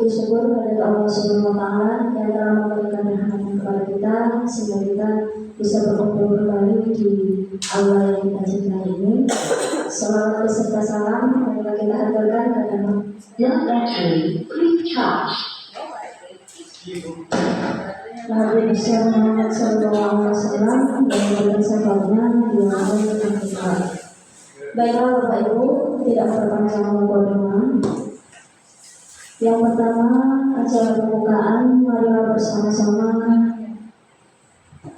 puji syukur kepada Allah Subhanahu wa Ta'ala yang telah memberikan rahmat kepada kita sehingga kita bisa berkumpul kembali di aula yang kita cintai ini. Salawat beserta salam marilah kita haturkan kepada Nabi Muhammad SAW dan kepada sahabatnya yang ada di kita. Baiklah Bapak Ibu, tidak berpanjang waktu. Yang pertama, acara pembukaan, marilah bersama-sama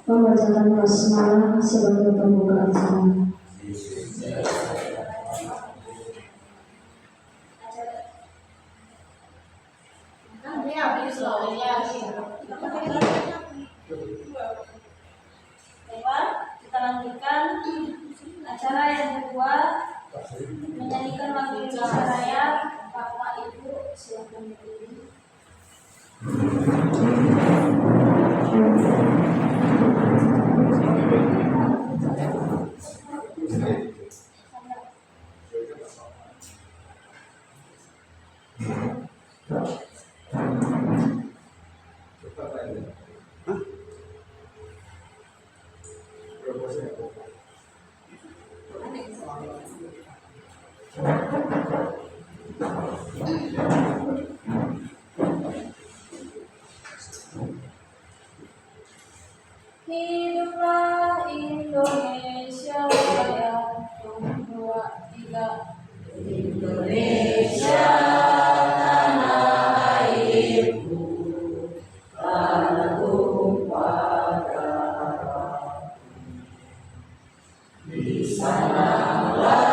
membacakan basmalah sebagai pembukaan acara. Kita lanjutkan acara yang kedua, menyanyikan lagu Indonesia Raya. Bapak Ibu silakan berdiri. Hiduplah Indonesia Raya, 1, 2, 3. Indonesia tanah airku, tanah tumpah darah. Di sanalah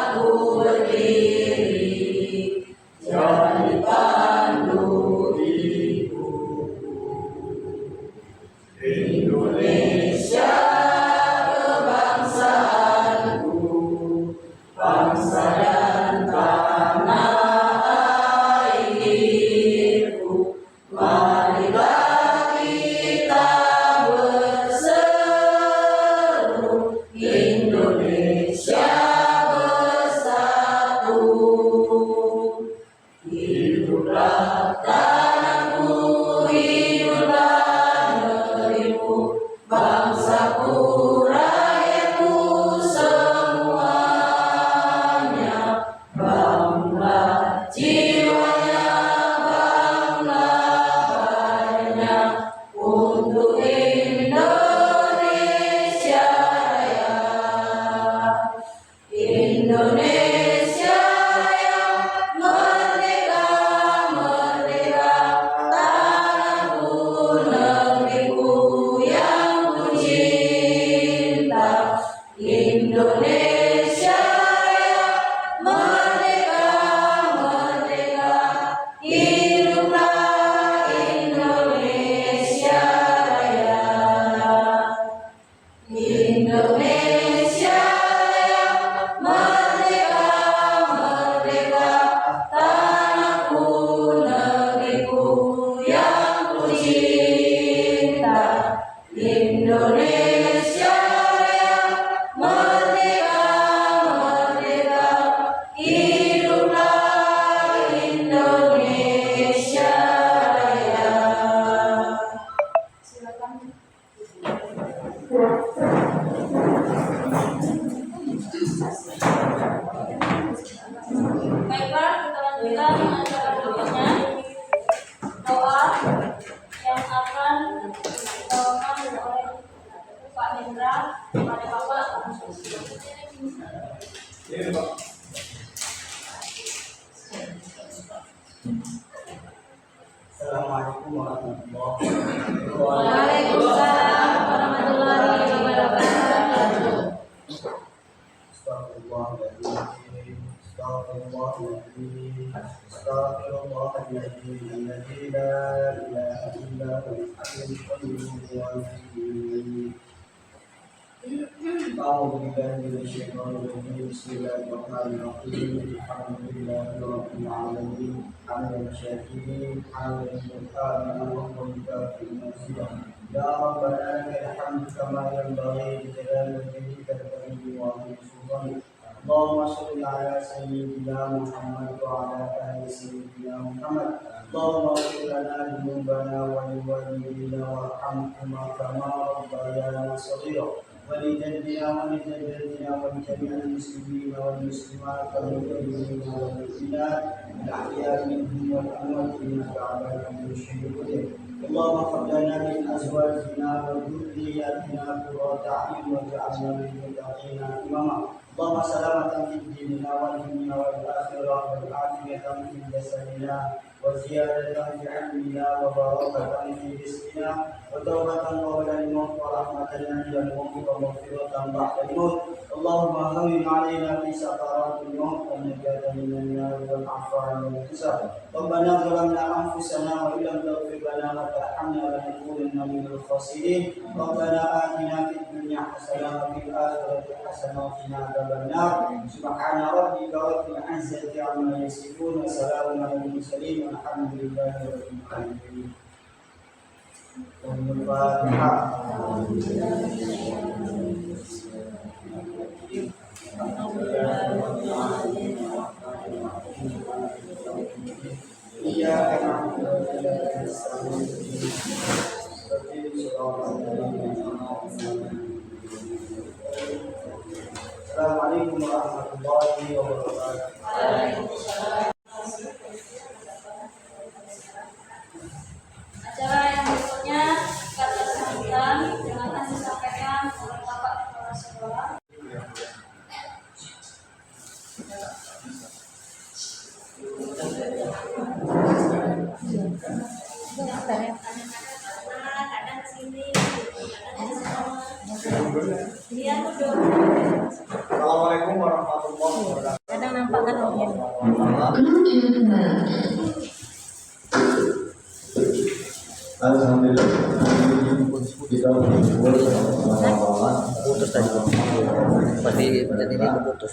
aku berdiri, jadi pandu hidupku. Indonesia kebangsaanku, bangsa dan tanah airku. Marilah kita berseru, Indonesia bersatu. Hiduplah tanahku, hiduplah negeriku, bangsaku, rakyatku semuanya. Bangga jiwanya, bangga badannya untuk Indonesia Raya. Indonesia Raya, merdeka, merdeka, tanahku, negeriku yang ku cinta. Indonesia Raya, merdeka, merdeka, hiduplah Indonesia Raya. Indonesia Raya, merdeka, merdeka, tanahku, negeriku yang ku cinta. Indonesia Raya, merdeka, merdeka, hiduplah Indonesia Raya. Silakan. Baiklah, kita lanjutkan dengan acara berikutnya. Doa yang akan dibawakan oleh Pak Hendra kepada Bapak. Assalamualaikum warahmatullahi wabarakatuh. Waalaikumsalam warahmatullahi wabarakatuh. Astagfirullahaladzim, astagfirullahaladzim, astagfirullahaladzim, alladzi la ilaha illa huwal hayyul qayyum wa atubu. أعوذ بالله من الشيطان الرجيم بسم الله الرحمن الرحيم الحمد لله رب العالمين حمدا شاكرين حمدا مكافئا ومكافئا مزيدا يا ربنا لك الحمد كما ينبغي لجلال وجهك الكريم وعظيم سلطانك اللهم صل على سيدنا محمد وعلى آل سيدنا محمد اللهم اغفر لنا ذنوبنا ولوالدينا وارحمهما كما ربيانا صغيرا ولجدنا ولجدتنا ولجميع المسلمين والمسلمات والمؤمنين والمؤمنات الأحياء منهم والأموات إنك على كل شيء قدير اللهم هب لنا من أزواجنا وذرياتنا قرة أعين واجعلنا للمتقين إماما اللهم سلامة في ديننا والدنيا والآخرة والعافية في جسدنا وزيادة في علمنا وبركة في رزقنا وتوبة قبل الموت ورحمة عند الموت ومغفرة بعد الموت اللهم هون علينا في سكرات الموت والنجاة من النار والعفو عن الحساب ربنا ظلمنا أنفسنا وإن لم تغفر لنا وترحمنا لنكونن من الخاسرين ربنا آتنا في الدنيا حسنة وفي الآخرة حسنة وقنا عذاب النار سبحان ربك رب العزة عما يصفون وسلام على المرسلين والحمد لله رب العالمين. الفاتحة. إياك نعبد وإياك نستعين السلام عليكم ورحمة الله وبركاته. Acara yang berikutnya kata sambutan akan disampaikan oleh Bapak Kepala Sekolah. Assalamualaikum warahmatullahi wabarakatuh. Kadang nampak kan orangnya. Alhamdulillah kita bersyukur sama Allah putus tadi pasti jadi ini putus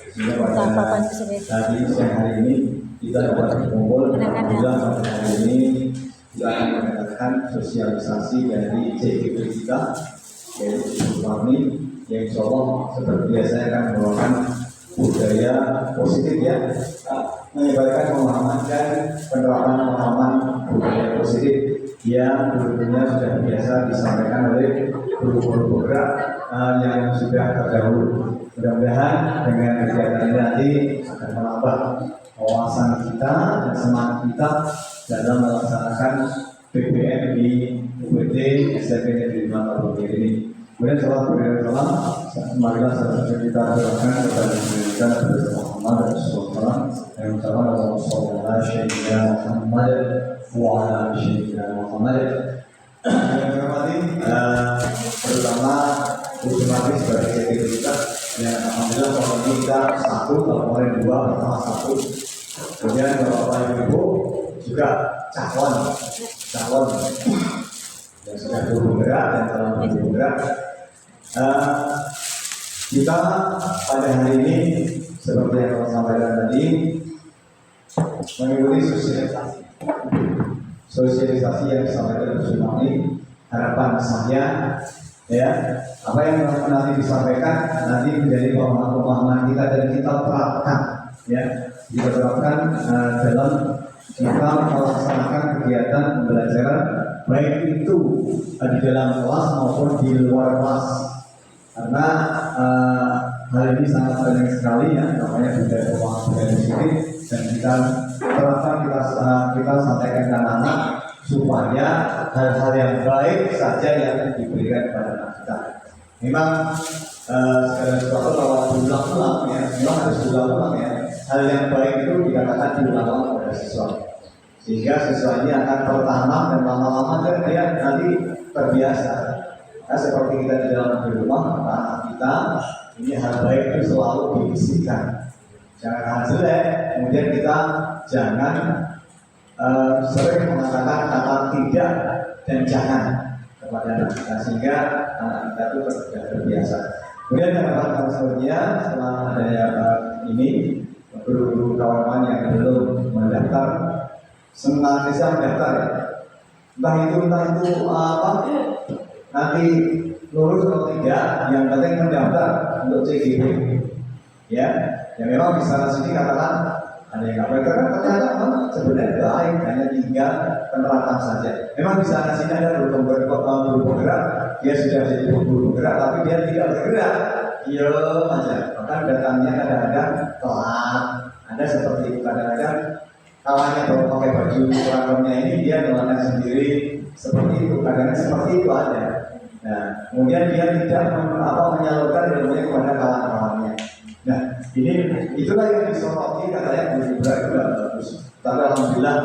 tadi siang hari ini kita dapat berkumpul alhamdulillah hari ini kita akan mengadakan sosialisasi dari CGP kita yaitu Suparni yang insya Allah seperti biasa akan membawakan budaya positif ya menyebarkan pemahaman dan penerapan pemahaman budaya positif yang dulunya sudah biasa disampaikan oleh guru-guru bergerak yang sudah terdahulu. Mudah-mudahan dengan kegiatan ini nanti akan menambah wawasan kita dan semangat kita dalam melaksanakan PPN di UPT SMP Negeri 5 Kabupaten ini. Kemudian setelah berdoa, marilah selanjutnya kita doakan kepada kita Muhammad Rasulullah yang utama adalah Sallallahu Muhammad wa ala Sayyidina Muhammad. Yang terhormati, terutama usulan sebagai CTP kita yang alhamdulillah kalau kita satu, kalau kemarin dua, pertama satu. Kemudian Bapak Ibu juga calon yang sudah bergerak dan dalam bergerak. Kita pada hari ini seperti yang saya sampaikan tadi mengikuti sosialisasi yang disampaikan oleh Suparni. Harapan saya ya apa yang nanti disampaikan nanti menjadi pemahaman kita dan kita terapkan ya dalam kita melaksanakan kegiatan pembelajaran baik itu di dalam kelas maupun di luar kelas. Karena hal ini sangat penting sekali ya, namanya budaya pemahaman positif dan kita terapkan kita sampaikan ke anak-anak supaya hal-hal yang baik saja yang diberikan kepada anak kita. Memang segala sesuatu kalau diulang-ulang ya, memang harus diulang-ulang ya. Hal yang baik itu dikatakan diulang-ulang kepada siswa, sehingga siswa ini akan bertanam dan lama-lama dia nanti terbiasa. Nah, seperti kita di dalam rumah, anak kita ini hal baik itu selalu dibisikkan. Jangan hal jelek, kemudian kita jangan sering mengatakan kata tidak dan jangan kepada anak kita sehingga anak kita itu sudah terbiasa. Kemudian harapan selanjutnya setelah adanya ini guru-guru kawan-kawan yang belum mendaftar senantiasa mendaftar ya. Entah itu apa nanti lulus atau tidak, yang penting mendaftar untuk CGP ya. Ya memang di sana sini katakan ada yang nggak baik, karena ternyata sebenarnya baik, hanya tinggal penerapan saja. Memang di sana sini ada guru penggerak, dia sudah jadi guru penggerak, tapi dia tidak bergerak, diam aja. Bahkan datangnya kadang-kadang telat, ada seperti itu. Kadang-kadang kawannya baru pakai baju seragamnya ini dia melakukan sendiri, seperti itu. Kadang-kadang seperti itu ada. Nah, kemudian dia tidak menyalurkan ilmunya kepada kawan-kawannya. Nah, ini itulah yang disoroti katanya guru penggerak itu bagus. Tapi alhamdulillah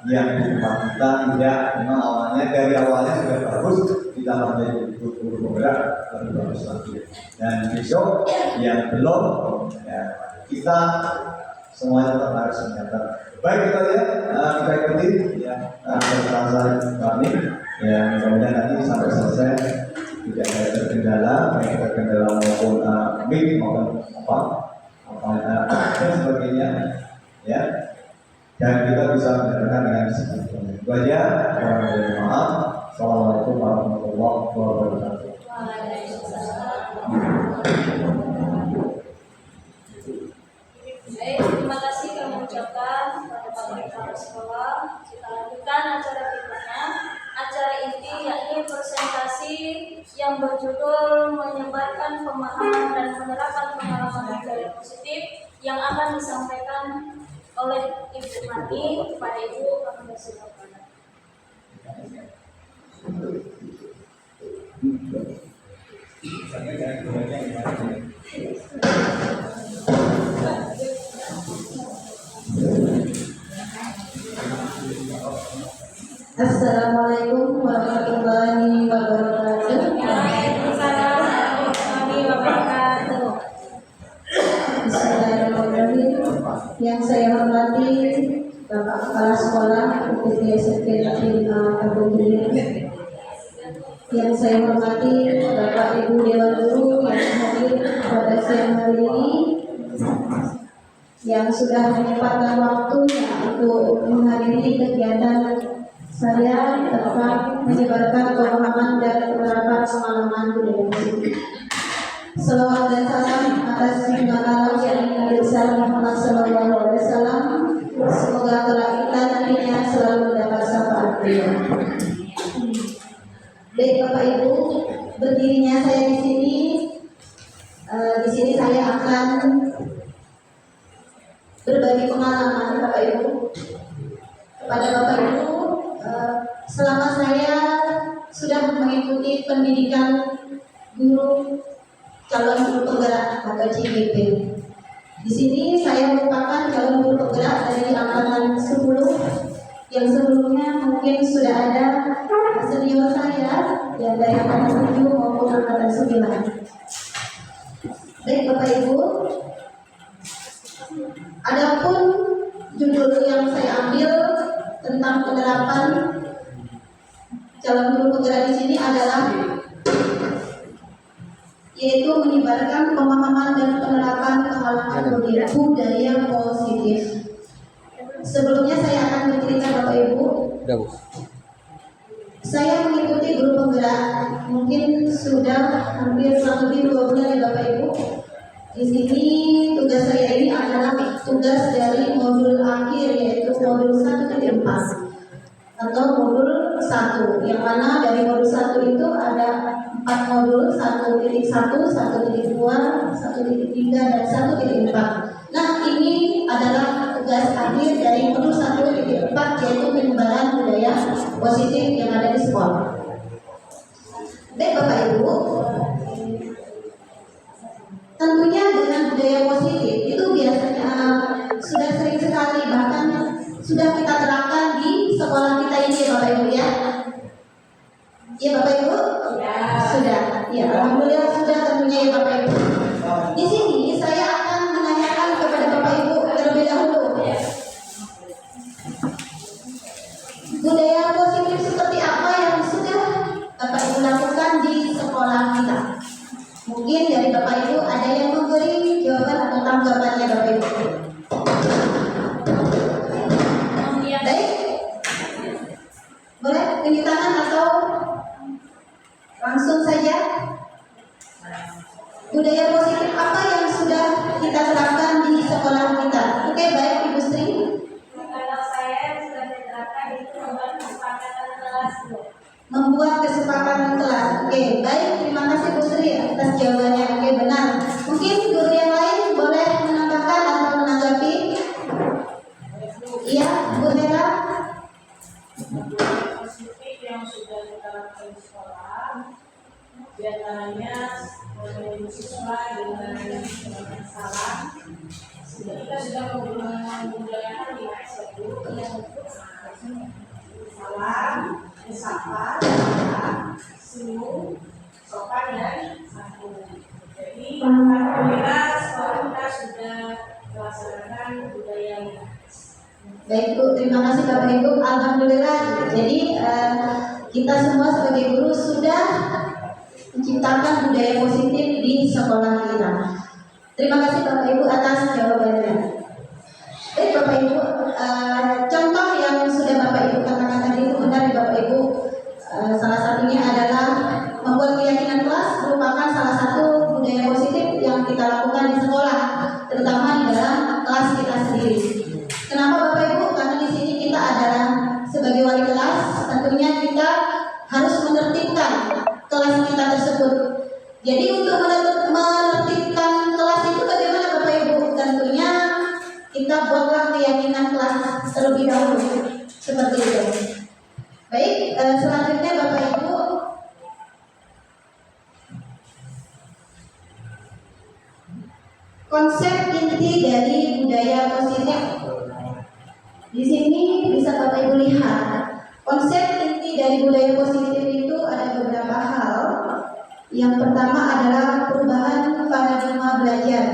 yang di tempat kita tidak, memang awalnya dari awalnya sudah bagus, ditambah menjadi guru penggerak lebih bagus lagi. Dan besok yang belum, ya, kita semuanya tetap harus mencatat. Baik kita lihat, kita ikuti ya presentasi kami. Ya, mudah-mudahan nanti sampai selesai tidak ada terkendala, baik terkendala maupun mic maupun dan sebagainya, ya. Dan kita bisa mendengarkan dengan sebagainya. Itu aja. Maaf. Assalamualaikum warahmatullahi wabarakatuh. Baik, terima kasih kami ucapkan kepada Bapak Kepala Sekolah. Kita lanjutkan acara berikutnya. Acara inti yakni presentasi yang berjudul menyebarkan pemahaman dan penerapan pengalaman budaya positif yang akan disampaikan oleh Ibu Mati. Kepada Ibu kami persilakan. Assalamualaikum warahmatullahi wabarakatuh. Waalaikumsalam warahmatullahi wabarakatuh. Bismillahirrahmanirrahim. Yang saya hormati Bapak Kepala Sekolah UPT SMP Negeri 5 Kampung Gilir. Yang saya hormati Bapak Ibu Dewan Guru yang hadir pada siang hari ini, yang sudah menyempatkan waktunya untuk menghadiri kegiatan saya tentang menyebarkan pemahaman dan penerapan pengalaman budaya positif. Selawat dan salam atas junjungan alam yang Nabi besar Muhammad SAW. Semoga kelak kita nantinya selalu mendapat syafaat beliau. Baik Bapak Ibu, berdirinya saya di sini saya akan berbagi pengalaman Bapak Ibu kepada Bapak Ibu. Selama saya sudah mengikuti pendidikan calon guru penggerak atau CGP. Di sini saya merupakan calon guru penggerak dari angkatan 10 yang sebelumnya mungkin sudah ada senior saya yang dari angkatan 7 maupun angkatan 9. Baik Bapak Ibu, adapun judul yang saya ambil tentang penerapan calon guru penggerak di sini adalah yaitu menyebarkan pemahaman dan penerapan pengalaman budaya positif. Sebelumnya saya akan bercerita Bapak Ibu. Saya mengikuti guru penggerak mungkin sudah hampir kurang lebih 2 bulan ya Bapak Ibu. Di sini tugas saya ini adalah tugas dari modul akhir, yaitu modul 1.4 atau modul 1, yang mana dari modul 1 itu ada 4 modul, 1.1, 1.2, 1.3, dan 1.4. Nah, ini adalah tugas akhir dari modul 1.4, yaitu penyebaran budaya positif yang ada di sekolah. Baik Bapak Ibu, tentunya dengan budaya positif itu biasanya sudah sering sekali, bahkan sudah kita terapkan di sekolah kita ini ya Bapak Ibu ya. Ya Bapak Ibu? Ya. Sudah. Ya, alhamdulillah sudah tentunya ya Bapak Ibu. Di sini saya akan menanyakan kepada Bapak Ibu terlebih dahulu. Budaya positif seperti apa yang sudah Bapak Ibu lakukan di sekolah kita? Mungkin dari Bapak Ibu ada yang memberi jawaban atau tanggapannya Bapak Ibu. Baik, boleh tunjuk tangan atau langsung saja. Budaya positif apa yang sudah kita terapkan di Di antaranya menyebut siswa dengan salam. Kita sudah membudayakan di tersebut salam, sapa, senyum, sopan dan santun. Jadi alhamdulillah sekolah kita sudah melaksanakan budaya yang Baik Bu, terima kasih Bapak Ibu. Alhamdulillah. Jadi kita semua sebagai guru sudah menciptakan budaya positif di sekolah kita. Terima kasih Bapak Ibu atas jawabannya. Baik Bapak Ibu, contoh yang sudah Bapak Ibu katakan tadi itu benar ya Bapak Ibu. Salah satunya adalah membuat keyakinan kelas merupakan salah satu budaya positif yang kita lakukan di sekolah, terutama di dalam kelas kita sendiri. Kenapa Bapak Ibu? Karena di sini kita adalah sebagai wali kelas, tentunya kita harus menertibkan kelas kita tersebut. Jadi untuk menertibkan kelas itu bagaimana Bapak Ibu? Tentunya kita buatlah keyakinan kelas terlebih dahulu, seperti itu. Baik, selanjutnya Bapak Ibu, konsep inti dari budaya positif. Di sini bisa Bapak Ibu lihat, konsep inti dari budaya positif itu ada beberapa hal. Yang pertama adalah perubahan paradigma belajar,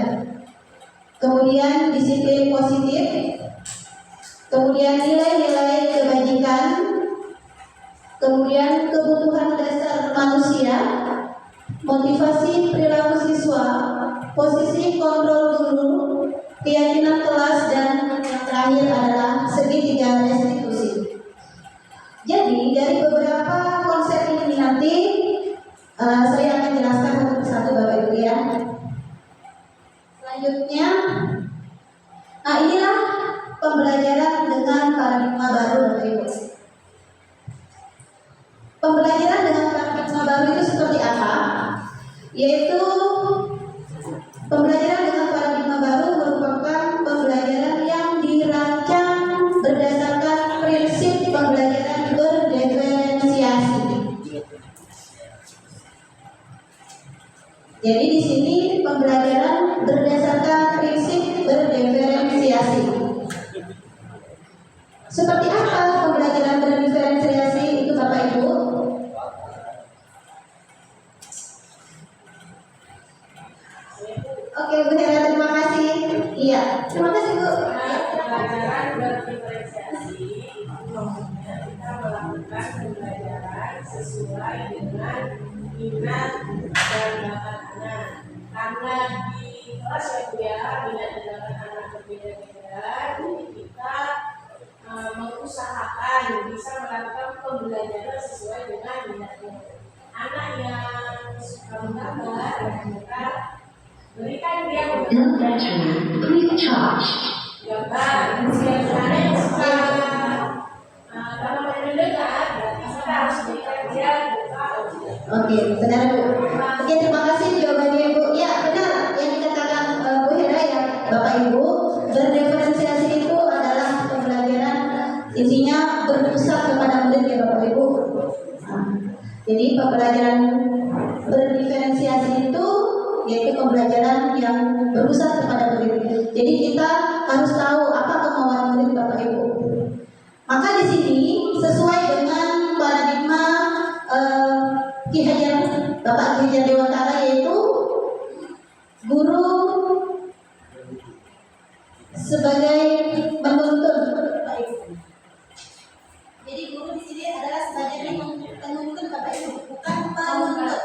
kemudian disiplin positif, kemudian nilai-nilai kebajikan, kemudian kebutuhan dasar manusia, motivasi perilaku siswa, posisi kontrol guru, keyakinan kelas, dan yang terakhir adalah segitiga restitusi. Jadi dari beberapa konsep ini nanti saya akan jelaskan satu persatu Bapak Ibu ya. Selanjutnya, nah inilah pembelajaran dengan paradigma baru Bapak Ibu. Pembelajaran dengan paradigma baru itu seperti apa? Yaitu pembelajaran dengan paradigma baru merupakan pembelajaran yang dirancang berdasarkan prinsip pembelajaran berdiferensiasi. Jadi di sini pembelajaran berdasarkan prinsip berdiferensiasi. Seperti apa pembelajaran berdiferensiasi itu Bapak Ibu? Oke Bu Hera, terima kasih. Iya, terima kasih Bu. pembelajaran berdiferensiasi. Kita melakukan pembelajaran sesuai dengan minat dan bakat anak. Karena di kelas ya minat dan bakat anak berbeda-beda, jadi kita mengusahakan bisa melakukan pembelajaran sesuai dengan minatnya. Anak yang suka menggambar, kita berikan dia gambar. Siapa yang suka dalam mendengar, berarti kita harus berikan dia berupa objek. Oke, benar Bu. Oke, terima kasih jawabannya Bu. Ya, benar yang dikatakan Bu Hera ya, Bapak Ibu. Berdiferensiasi itu adalah pembelajaran intinya berpusat kepada murid ya Bapak Ibu. Nah, jadi pembelajaran berdiferensiasi itu yaitu pembelajaran yang berpusat kepada murid. Jadi kita harus tahu apa kemauan murid Bapak Ibu. Maka di sini sesuai dengan paradigma Ki Hajar Bapak Ki Hajar Dewantara, yaitu guru sebagai penuntun. Jadi guru di sini adalah sebagai penuntun Bapak Ibu, bukan penuntut.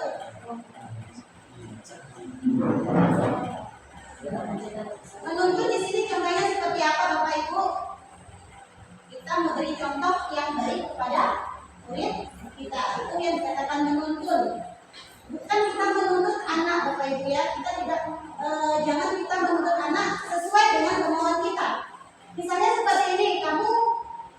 Menuntun di sini contohnya seperti apa Bapak Ibu? Kita memberi contoh yang baik kepada murid kita, itu yang dikatakan menuntun. Bukan kita menuntut anak Bapak Ibu ya, kita tidak jangan kita menuntut anak sesuai dengan kemauan kita. Misalnya seperti ini, kamu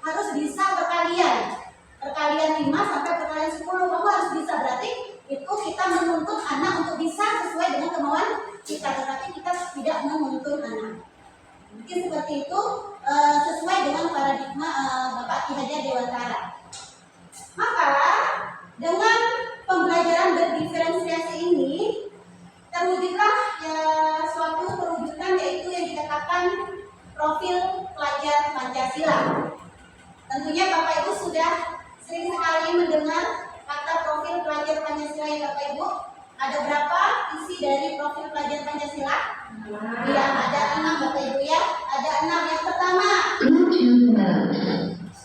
harus bisa perkalian 5 sampai perkalian 10, kamu harus bisa, berarti itu kita menuntut anak untuk bisa sesuai dengan kemauan kita, tetapi kita tidak menuntut anak. Mungkin seperti itu sesuai dengan paradigma Bapak Ki Hajar Dewantara. Maka dengan pembelajaran berdiferensiasi Ada berapa isi dari profil pelajar Pancasila? Iya, ada 6 Bapak Ibu ya. Ada 6. Yang pertama,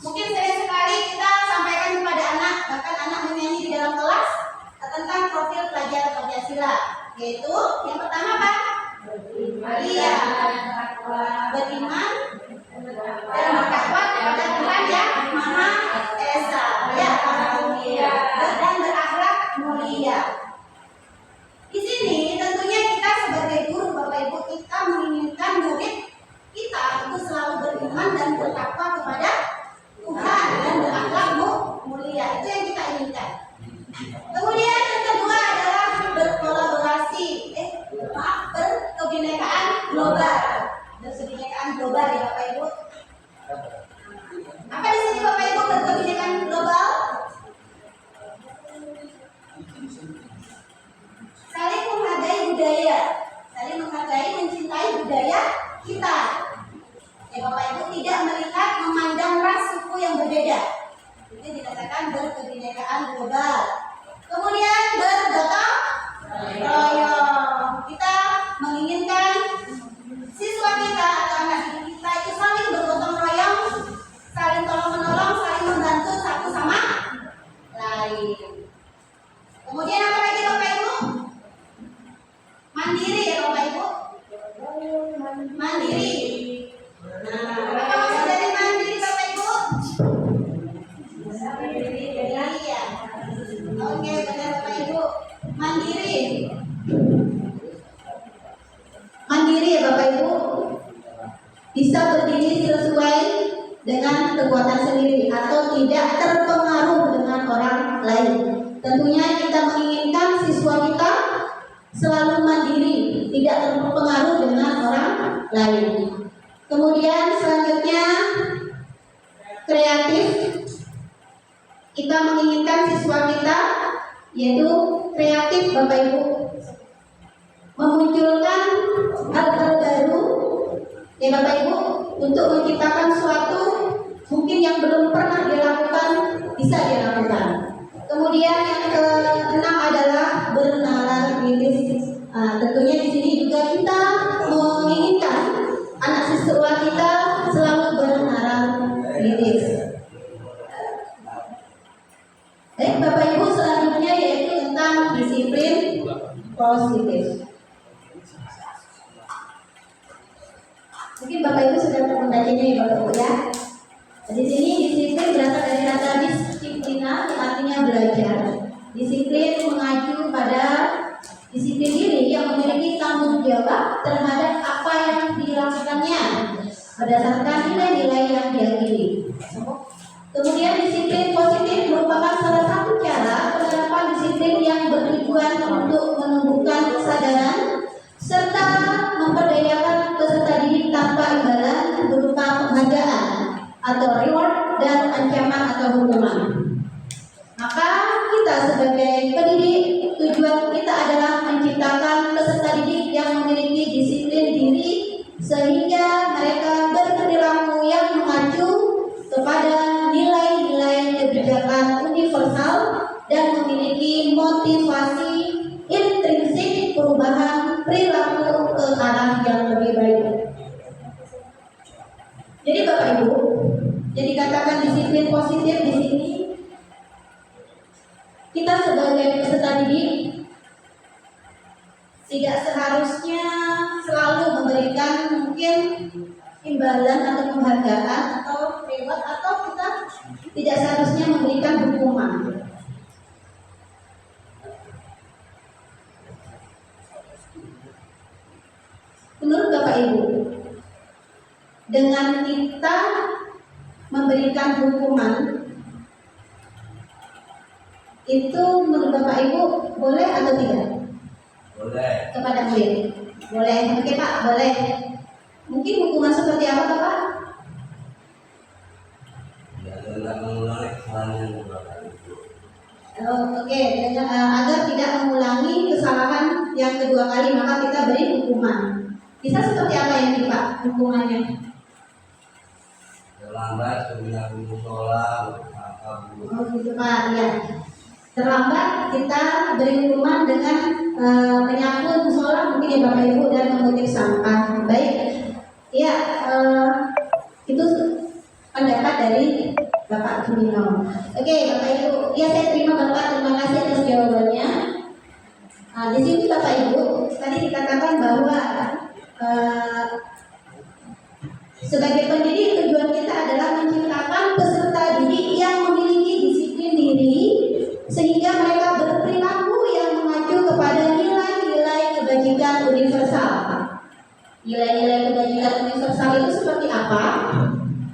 mungkin sering sekali kita sampaikan kepada anak, bahkan anak menyanyi di dalam kelas tentang profil pelajar Pancasila. Yaitu yang pertama apa? Iya, beriman dan bertakwa kepada Tuhan Yang Maha Esa. Ya, dan berakhlak mulia. Di sini tentunya kita sebagai guru Bapak Ibu, kita menginginkan murid kita itu selalu beriman dan bertakwa kepada Tuhan dan berakhlak mulia. Itu yang kita inginkan. Kemudian yang kedua adalah berkolaborasi, berkebinekaan global. Berkebinekaan global ya Bapak Ibu. Apa di sini Bapak Ibu berkebinekaan global? Saling menghargai budaya, saling menghargai, mencintai budaya kita. Ya Bapak Ibu, tidak melihat, memandang ras suku yang berbeda. Itu dikatakan berkebinekaan global. Kemudian bergotong royong. Kita menginginkan siswa kita atau anak didik kita itu saling bergotong royong, saling tolong menolong, saling membantu satu sama lain. Kemudian apa lagi Bapak Ibu? Mandiri ya Bapak Ibu. Mandiri. Nah, apa maksud dari mandiri Bapak Ibu? Iya. Oke, benar Bapak Ibu. Mandiri. Mandiri ya Bapak Ibu. Bisa berdiri sesuai dengan kekuatan sendiri atau tidak terpengaruh dengan orang lain. Tentunya kita menginginkan siswa kita selalu mandiri, tidak terpengaruh dengan orang lain. Kemudian selanjutnya kreatif. Kita menginginkan siswa kita yaitu kreatif Bapak Ibu, memunculkan hal-hal baru ya Bapak Ibu untuk menciptakan suatu mungkin yang belum pernah dilakukan bisa dilakukan. Kemudian yang keenam adalah bernalar kritis. Tentunya di sini juga kita menginginkan anak siswa kita selalu bernalar kritis. Baik Bapak Ibu, selanjutnya yaitu tentang disiplin positif. Mungkin Bapak Ibu sudah membacanya ya Bapak Ibu ya. Di sini disiplin berasal dari kata disiplina yang artinya belajar. Disiplin mengacu pada disiplin diri yang memiliki tanggung jawab terhadap apa yang dilakukannya berdasarkan nilai-nilai yang diyakini. Kemudian disiplin positif merupakan salah satu cara penerapan disiplin yang bertujuan untuk menumbuhkan kesadaran serta memperdayakan peserta didik tanpa imbalan berupa penghargaan atau reward dan ancaman atau hukuman. Maka kita sebagai pendidik, tujuan kita adalah menciptakan peserta didik yang memiliki disiplin diri sehingga mereka berperilaku yang mengacu kepada nilai-nilai kebijakan universal dan memiliki motivasi intrinsik perubahan perilaku ke arah yang lebih baik. Jadi Bapak Ibu, jadi katakan disiplin positif di sini kita sebagai peserta didik tidak seharusnya selalu memberikan mungkin imbalan atau penghargaan atau reward atau kita tidak seharusnya memberikan hukuman. Menurut Bapak Ibu, dengan kita memberikan hukuman itu menurut Bapak Ibu boleh atau tidak? Boleh. Kepada murid. Boleh. Oke Pak, boleh. Mungkin hukuman seperti apa Bapak? Ya, dengan mengulangi kesalahan yang berulang. Oke, agar tidak mengulangi kesalahan yang kedua kali maka kita beri hukuman. Bisa seperti apa yang ini Pak hukumannya? Terlambat kemudian musola, maka Oh gitu Pak, ya. terlambat kita beri hukuman dengan menyapu musola mungkin ya Bapak Ibu dan memungut sampah. Baik, ya itu pendapat dari Bapak Jumino. Oke Bapak Ibu, ya saya terima Bapak, terima kasih atas jawabannya. Nah, di sini Bapak Ibu tadi dikatakan bahwa sebagai pendidik tujuan kita adalah menciptakan peserta didik yang memiliki disiplin diri sehingga mereka berperilaku yang mengacu kepada nilai-nilai kebajikan universal. Nilai-nilai kebajikan universal itu seperti apa?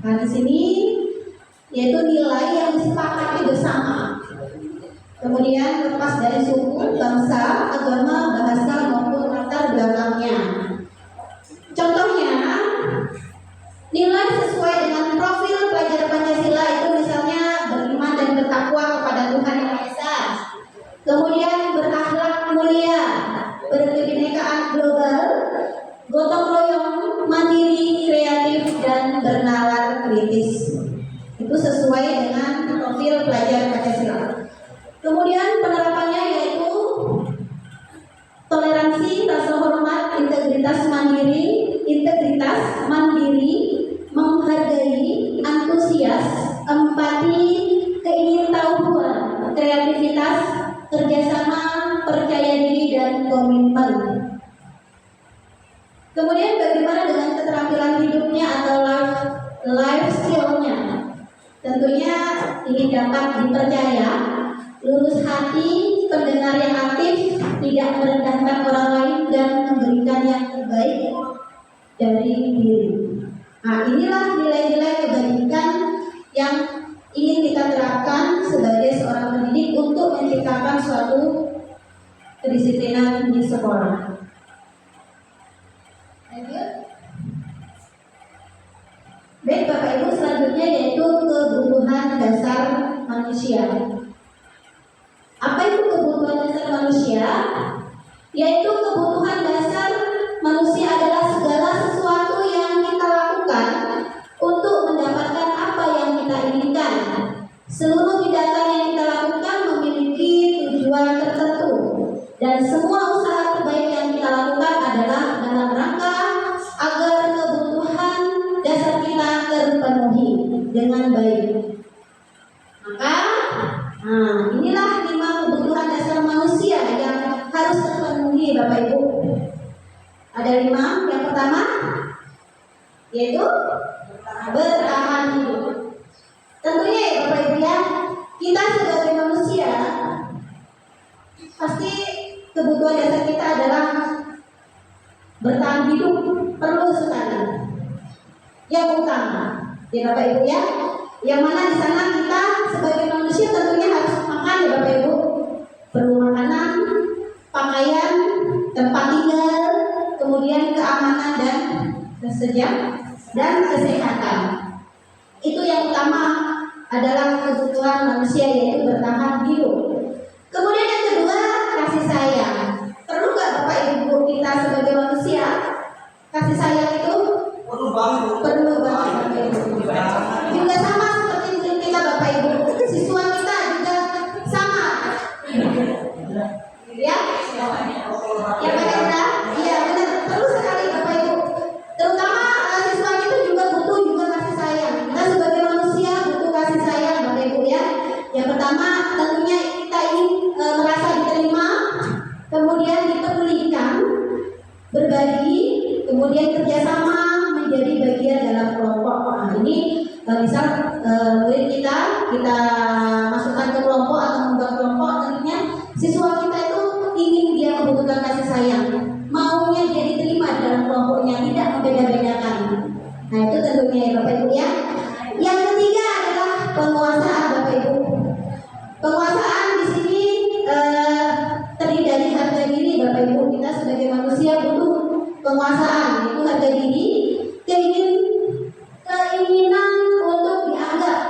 Nah di sini yaitu nilai yang disepakati bersama. Kemudian lepas dari suku, bangsa, agama, bahasa maupun latar belakangnya. Contohnya, nilai sesuai dengan profil pelajar Pancasila itu misalnya beriman dan bertakwa kepada Tuhan Yang Maha Esa. Kemudian berakhlak mulia, berkebinekaan global, gotong royong, mandiri, kreatif, dan bernalar kritis. Itu sesuai dengan profil pelajar Pancasila. Kemudian penerapannya yaitu toleransi, rasa hormat, integritas mandiri, menghargai, antusias, empati, keingintahuan, kreativitas, kerjasama, percaya diri, dan komitmen. Kemudian bagaimana dengan keterampilan hidupnya atau life skill-nya? Tentunya ingin dapat dipercaya, lurus hati, pendengar yang aktif, tidak merendahkan orang lain, dan memberikan yang terbaik dari diri. Nah, inilah nilai-nilai kebajikan yang ingin kita terapkan sebagai seorang pendidik untuk menciptakan suatu kedisiplinan di sekolah. Baik Bapak Ibu, selanjutnya yaitu kebutuhan dasar manusia. Apa itu kebutuhan dasar manusia? Yaitu kebutuhan dasar manusia adalah segala sesuatu yang kita lakukan untuk mendapatkan apa yang kita inginkan. Seluruh tindakan yang kita lakukan memiliki tujuan tertentu, dan semua usaha terbaik yang kita lakukan adalah dalam rangka agar kebutuhan dasar kita terpenuhi dengan baik. Maka, inilah 5 kebutuhan dasar manusia yang harus terpenuhi Bapak Ibu. Ada 5. Yang pertama yaitu bertahan hidup. Tentunya ya Bapak Ibu ya, kita sebagai manusia pasti kebutuhan dasar kita adalah bertahan hidup, perlu sekali. Yang utama ya Bapak Ibu ya, yang mana di sana kita sebagai manusia tentunya harus makan ya Bapak Ibu. Perlu makanan, pakaian, tempat tinggal, kemudian keamanan dan kesehatan. Itu yang utama adalah kebutuhan manusia, yaitu bertahan hidup. Kemudian yang kedua, kasih sayang. Perlu nggak Bapak Ibu kita sebagai manusia kasih sayang itu? Perlu banget Bapak Ibu. Juga sama seperti murid kita Bapak Ibu, siswa kita juga sama. Ya, yang benar, iya benar, perlu sekali Bapak Ibu. Terutama siswa itu juga butuh juga kasih sayang. Kita sebagai manusia butuh kasih sayang Bapak Ibu ya. Yang pertama tentunya kita ingin merasa diterima, kemudian dipedulikan, berbagi, kemudian kerjasama, menjadi bagian dalam kelompok. Nah, ini misal murid kita masukkan ke kelompok atau membuat kelompok, tentunya siswa kita itu ingin dia membutuhkan kasih sayang, maunya dia diterima dalam kelompoknya, tidak membeda-bedakan. Nah itu tentunya ya Bapak Ibu ya. Yang ketiga adalah penguasaan Bapak Ibu. Penguasaan di sini terdiri dari harga diri Bapak Ibu. Kita sebagai manusia butuh penguasaan, yaitu harga diri, keinginan untuk dianggap,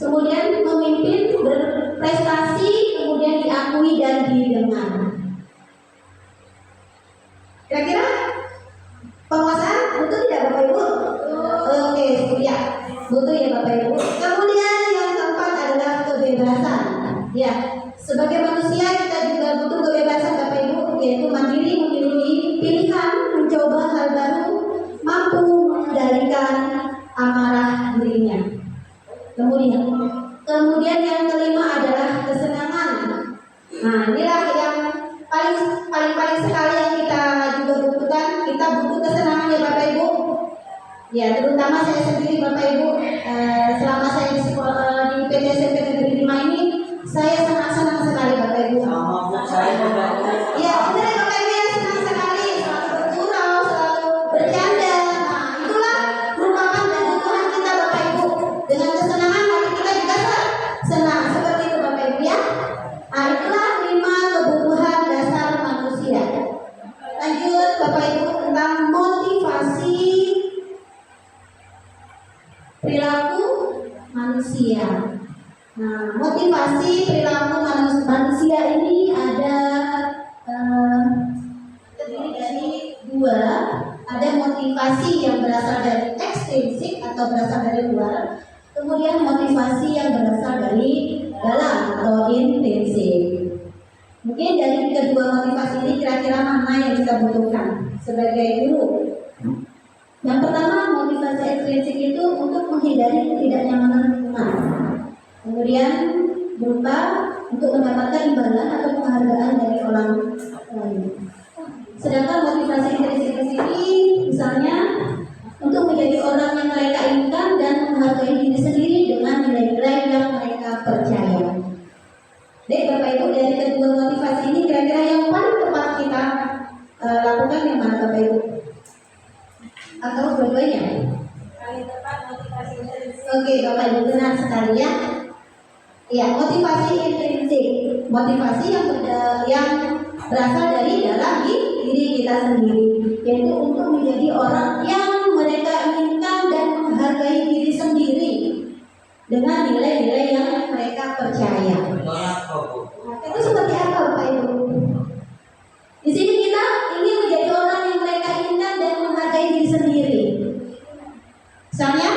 kemudian memimpin, berprestasi, kemudian diakui dan didengar. Kira-kira penguasaan butuh tidak Bapak Ibu? paling sekali yang kita juga butuhkan, kita butuh kesenangan ya Bapak Ibu. Ya, terutama saya sendiri Bapak Ibu, selama saya di sekolah di PT SMP Negeri 5 ini, saya senang sekali Bapak Ibu. Ya, benar ya Bapak Ibu, ya senang sekali, selalu bergurau, selalu bercanda. Nah, itulah merupakan kebutuhan kita Bapak Ibu. Dengan kesenangan hati kita juga senang, seperti itu Bapak Ibu ya. Nah, itulah 5 kebutuhan dasar manusia. Lanjut Bapak Ibu tentang motivasi perilaku manusia. Nah, motivasi perilaku manusia ini ada terdiri dari 2. Ada motivasi yang berasal dari ekstrinsik atau berasal dari luar. Kemudian motivasi yang berasal dari dalam atau intrinsik. Mungkin dari kedua motivasi ini kira-kira mana yang kita butuhkan sebagai guru? Yang pertama, motivasi ekstrinsik itu untuk menghindari ketidaknyamanan lingkungan. Kemudian berupa untuk mendapatkan imbalan atau penghargaan dari orang lain. Sedangkan motivasi intrinsik di sini misalnya untuk menjadi orang yang mereka inginkan dan menghargai diri sendiri dengan nilai-nilai yang mereka percaya. Jadi Bapak Ibu, dari kedua motivasi ini kira-kira yang paling tepat kita lakukan yang mana Bapak Ibu? Atau dua-duanya? Paling tepat motivasi intrinsik. Oke Bapak Ibu, benar sekali ya. Ya, motivasi intrinsik, motivasi yang berasal dari dalam diri kita sendiri, yaitu untuk menjadi orang yang mereka inginkan dan menghargai diri sendiri dengan nilai-nilai yang mereka percaya. Nah, itu seperti apa Bapak Ibu? Di sini kita ingin menjadi orang yang mereka inginkan dan menghargai diri sendiri. Misalnya,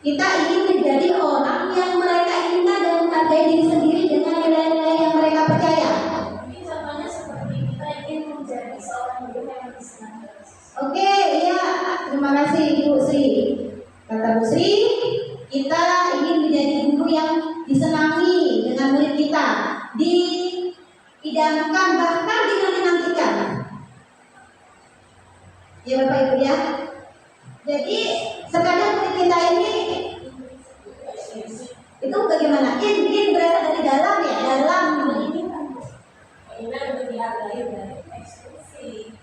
kita ingin menjadi orang yang mereka inginkan dan menghargai diri sendiri dengan nilai-nilai yang mereka percaya. Ini contohnya seperti kita ingin menjadi seorang guru yang disenangi. Oke, iya, terima kasih Ibu Sri. Kata Bu Sri, kita ingin menjadi guru yang disenangi dengan murid kita, diidamkan bahkan dinanti-nantikan. Ya Bapak Ibu ya. Jadi sekadar murid kita ini itu bagaimana? In berasal dari dalam ya, dalam. Ini untuk dihargai dari eksklusif.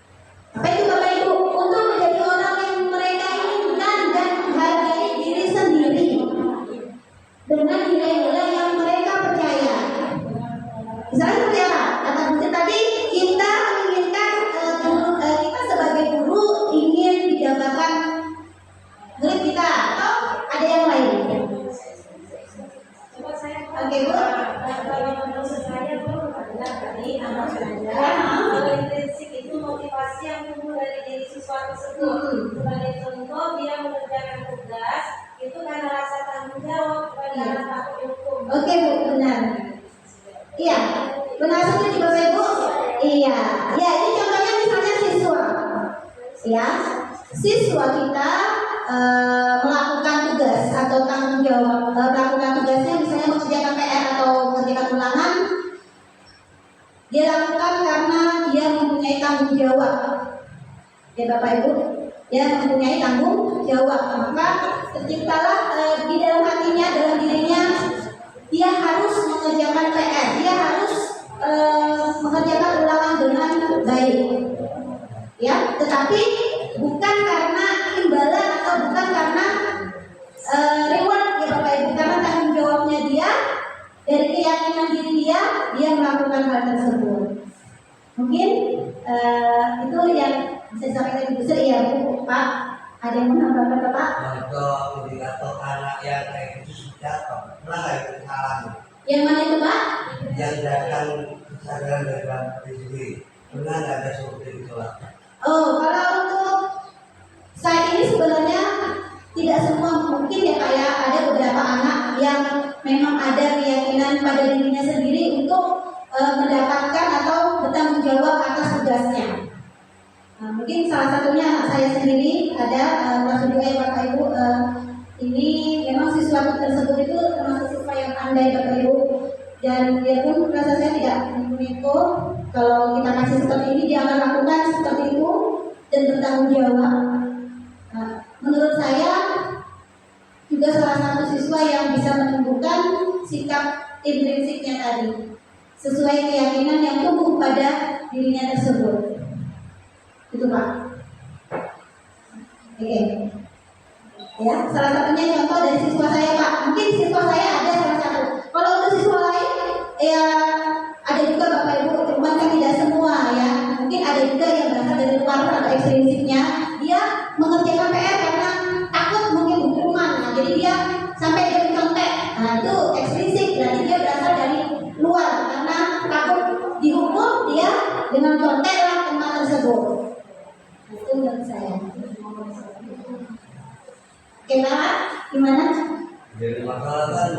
Apa itu Bapak Ibu? Untuk menjadi orang yang mereka inginkan dan menghargai diri sendiri dengan nilai-nilai yang mereka percaya. Misalnya seperti apa? Kata bukti tadi, kita menginginkan kita sebagai guru ingin didapatkan murid kita, atau ada yang lain? Coba saya Oke Bu. kalau menurut saya Bu adalah tadi anak belajar. Kalau intrinsik itu motivasi yang tumbuh dari diri siswa tersebut. Sebagai contoh, dia mengerjakan tugas itu karena rasa tanggung jawab bukan karena takut dihukum. Oke Bu, benar. Iya, benar setuju Bapak Ibu. Iya, ya ini contohnya misalnya siswa. Ya, siswa kita melakukan tugas atau tanggung jawab, melakukan tugasnya misalnya mengerjakan PR atau mengerjakan ulangan, dia lakukan karena dia mempunyai tanggung jawab. Ya Bapak Ibu, dia mempunyai tanggung jawab, maka terciptalah di dalam hatinya, dalam dirinya, dia harus mengerjakan PR, dia harus mengerjakan ulangan dengan baik. Ya, tetapi bukan karena imbalan atau bukan karena reward ya Bapak Ibu, karena tanggung jawabnya dia, dari keyakinan diri dia melakukan hal tersebut. Mungkin itu yang bisa disampaikan Ibu Sri ya Bu, Pak. Ada yang menambahkan Pak? Contoh indikator anak yang kayak gitu sudah pernah nggak itu alami? Yang mana itu Pak? Yang datang kesadaran dari dalam diri sendiri, pernah nggak ada seperti itu lah? Oh, kalau untuk saat ini sebenarnya tidak semua mungkin ya Pak ya, ada beberapa anak yang memang ada keyakinan pada dirinya sendiri untuk mendapatkan atau bertanggung jawab atas tugasnya. Mungkin salah satunya anak saya sendiri ada langsung juga ya Bapak Ibu, ini memang siswa tersebut itu termasuk siswa yang pandai Bapak Ibu. dan dia pun merasa saya tidak meniko kalau kita kasih seperti ini dia akan lakukan seperti itu dan bertanggung jawab. Nah, menurut saya juga salah satu siswa yang bisa menunjukkan sikap intrinsiknya tadi sesuai keyakinan yang tumbuh pada dirinya tersebut. Itu Pak. Oke. Ya, salah satunya contoh dari siswa saya Pak. Mungkin siswa saya ada salah satu. Kalau untuk siswa lain, ya ada juga Bapak Ibu, cuman kan tidak semua ya. Mungkin ada juga yang berasal dari luar atau ekstrinsiknya. Dia mengerjakan PR karena takut mungkin hukuman. Nah, jadi dia sampai dia mencontek. Nah, itu ekstrinsik. Berarti dia berasal dari luar karena takut dihukum, dia dengan conteklah tempat tersebut. Nah, itu menurut saya. Oke, Pak, gimana? Jadi masalah kan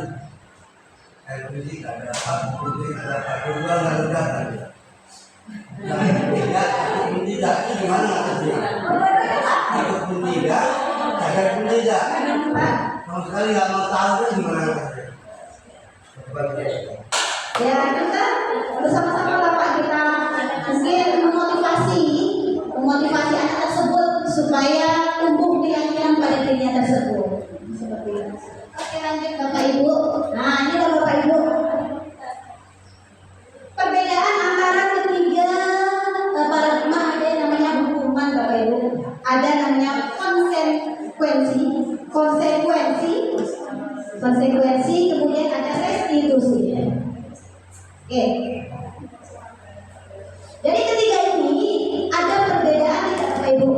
air bersih ada apa, putih ada apa, kedua nggak ada kan? Nah, ataupun tidak, itu gimana maksudnya? Ataupun tidak, ataupun tidak. Sama sekali nggak mau tahu itu gimana maksudnya? Ya, kita bersama-sama lah Pak, kita mungkin memotivasi anak tersebut supaya tumbuh keyakinan pada dirinya tersebut. Seperti itu. Oke, lanjut Bapak Ibu. Nah, ini loh Bapak Ibu. Perbedaan antara ketiga paradigma ada yang namanya hukuman Bapak Ibu. Ada namanya konsekuensi, kemudian ada restitusi. Oke. Jadi ketiga ini ada perbedaan tidak Bapak Ibu?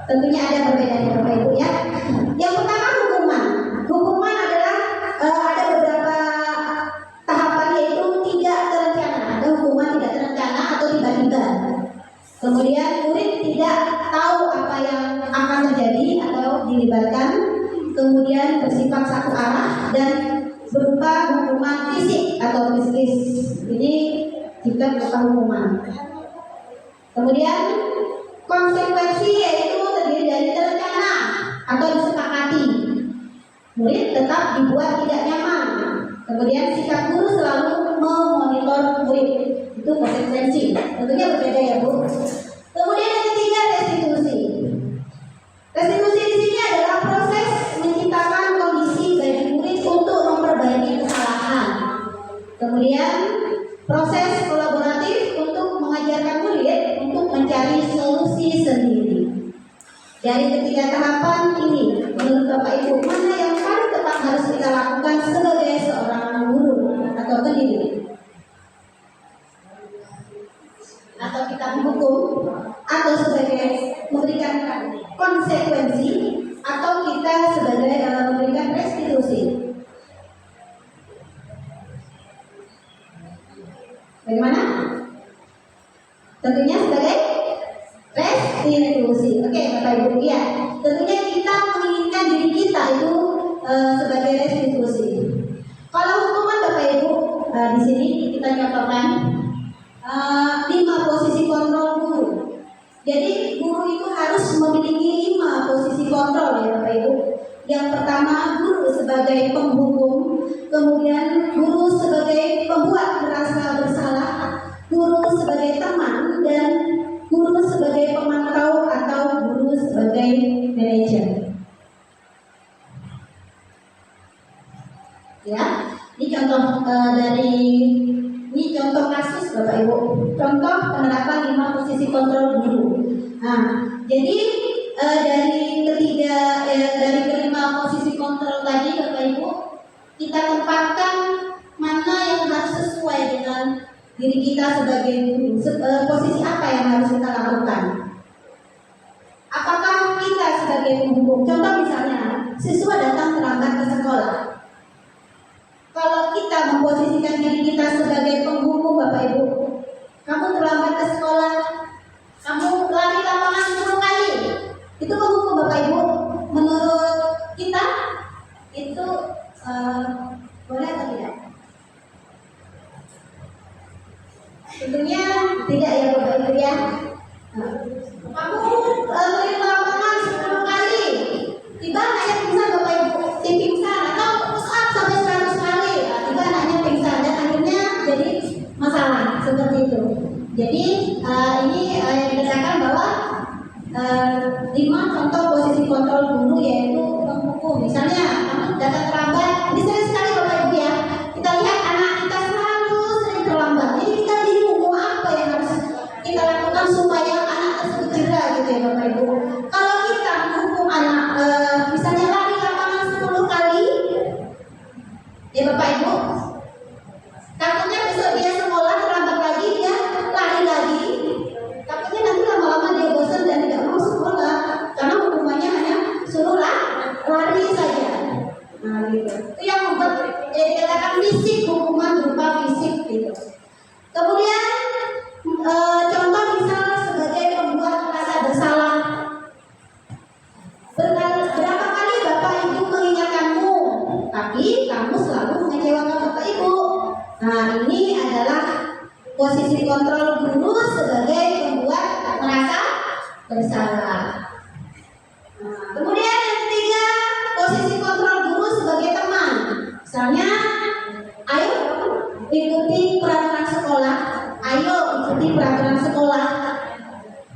Tentunya ada perbedaan Bapak Ibu ya. Yang pertama hukuman. Hukuman adalah ada beberapa tahapan yaitu tidak terencana. Ada hukuman tidak terencana atau tiba-tiba. Kemudian murid tidak tahu apa yang akan terjadi atau dilibatkan. Kemudian bersifat satu arah dan berupa hukuman fisik atau psikis. Ini jika berupa hukuman. Kemudian konsekuensi yaitu terdiri dari terencana atau disepakati. Murid tetap dibuat tidak nyaman. Kemudian sikap guru selalu memonitor murid. Itu konsekuensi. Tentunya berbeda ya Bu. Kemudian yang ketiga restitusi. Restitusi di sini adalah proses menciptakan kondisi bagi murid untuk memperbaiki kesalahan. Kemudian proses kolaboratif untuk mengajarkan murid untuk mencari solusi sendiri. Dari ketiga tahapan ini, menurut Bapak Ibu, mana yang paling tepat harus kita lakukan sebagai seorang guru atau pendidik? Atau kita menghukum, atau sebagai memberikan konsekuensi, atau kita sebagai memberikan restitusi? Bagaimana? Tentunya sebagai restitusi. Oke, Bapak Ibu ya. Tentunya kita menginginkan diri kita itu sebagai restitusi. Kalau hukuman Bapak Ibu, di sini kita contohkan 5 posisi kontrol guru. Jadi guru itu harus memiliki 5 posisi kontrol ya Bapak Ibu. Yang pertama guru sebagai penghukum, kemudian guru sebagai pembuat merasa bersalah, guru sebagai teman, dan guru sebagai pemantau atau guru sebagai manajer. Ya, ini contoh ini contoh kasus Bapak Ibu. Contoh penerapan 5 posisi kontrol guru. Nah, jadi dari kelima posisi kontrol tadi Bapak Ibu, kita tempatkan mana yang harus sesuai dengan diri kita sebagai guru. Posisi apa yang harus kita lakukan? Apakah kita sebagai penghukum? Contoh misalnya, siswa datang terlambat ke sekolah. Kalau kita memposisikan diri kita sebagai penghukum Bapak Ibu, kamu terlambat ke sekolah, kamu lari lapangan 10 kali, itu penghukum Bapak Ibu. Menurut kita itu boleh atau tidak? Tentunya tidak ya Bapak Ibu ya. Kamu lari lapangan 10 kali, tiba anaknya pingsan Bapak Ibu, tim pingsan atau push up sampai 100 kali, tiba anaknya pingsan. Jadi ini yang dikatakan bahwa 5 contoh posisi kontrol guru yaitu menghukum. Misalnya kamu datang terlambat, ini sering sekali Bapak Ibu ya. Kita lihat anak kita selalu sering terlambat. Jadi kita bingung mau apa yang harus kita lakukan supaya anak tersebut jera gitu ya Bapak Ibu. Kalau kita menghukum anak misalnya lari lapangan 10 kali, ya Bapak Ibu, takutnya besok dia sekolah terlambat lagi, dia lari lagi. Takutnya nanti lama-lama dia bosan dan tidak mau sekolah karena hukumannya hanya suruh lari saja. Nah, gitu. Itu yang membuat dikatakan fisik, hukuman berupa fisik gitu. Kemudian contoh misal sebagai pembuat merasa bersalah. Berapa kali Bapak Ibu mengingatkanmu, tapi kamu selalu mengecewakan Bapak Ibu. Nah, ini adalah posisi kontrol guru sebagai pembuat merasa bersalah. Nah, kemudian yang ketiga, posisi kontrol guru sebagai teman. Misalnya, ayo ikuti peraturan sekolah, ayo ikuti peraturan sekolah.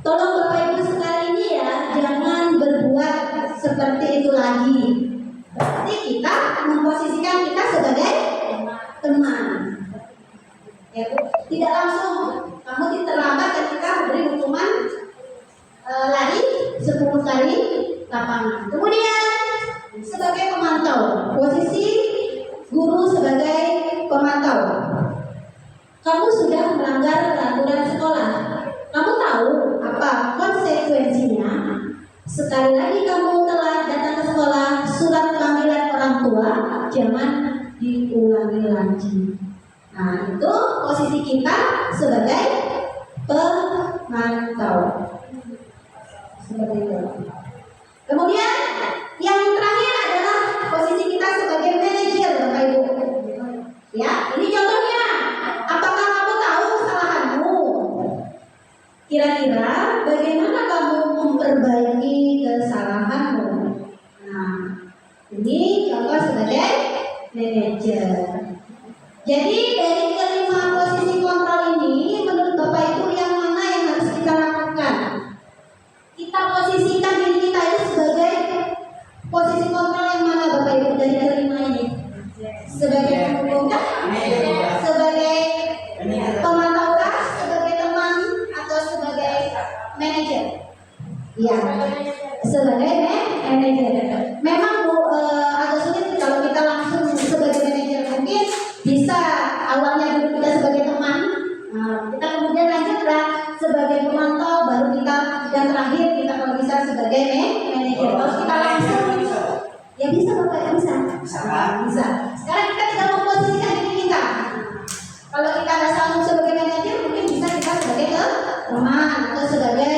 Tolong Bapak Ibu sekali ini ya, jangan berbuat seperti itu lagi. Berarti kita memposisikan kita sebagai teman. Ya, tidak langsung kamu terlambat dan kita memberi hukuman lari 10 kali lapangan. Kemudian sebagai pemantau, posisi guru sebagai pemantau. Kamu sudah melanggar peraturan sekolah. Kamu tahu apa konsekuensinya? Sekali lagi kamu telah datang ke sekolah, surat panggilan orang tua jangan diulangi lagi. Nah, itu posisi kita sebagai pemantau. Seperti itu. Kemudian yang terakhir adalah posisi kita sebagai manajer, Bapak Ibu. Ya, ini contohnya. Apakah kamu tahu kesalahanmu? Kira-kira bagaimana kamu memperbaiki kesalahanmu? Nah, ini contoh sebagai manajer. Jadi dari kelima posisi kontrol ini, menurut Bapak Ibu yang mana yang harus kita lakukan? Kita posisikan diri kita itu sebagai posisi kontrol yang mana Bapak Ibu dari kelima ini? Sebagai penghukum, sebagai pemantau, sebagai teman, atau sebagai manajer? Iya, sebagai manajer. Memang Bu, agak sulit kalau kita langsung sebagai manajer. Mungkin bisa awalnya dulu kita sebagai teman, kita kemudian lanjutlah sebagai pemantau, baru kita dan terakhir kita kalau bisa sebagai manajer. Kalau kita langsung, ya bisa Bapak, ya bisa. Bisa. Sekarang kita tinggal memposisikan diri kita. Kalau kita nggak sanggup sebagai manajer, mungkin bisa kita sebagai teman atau sebagai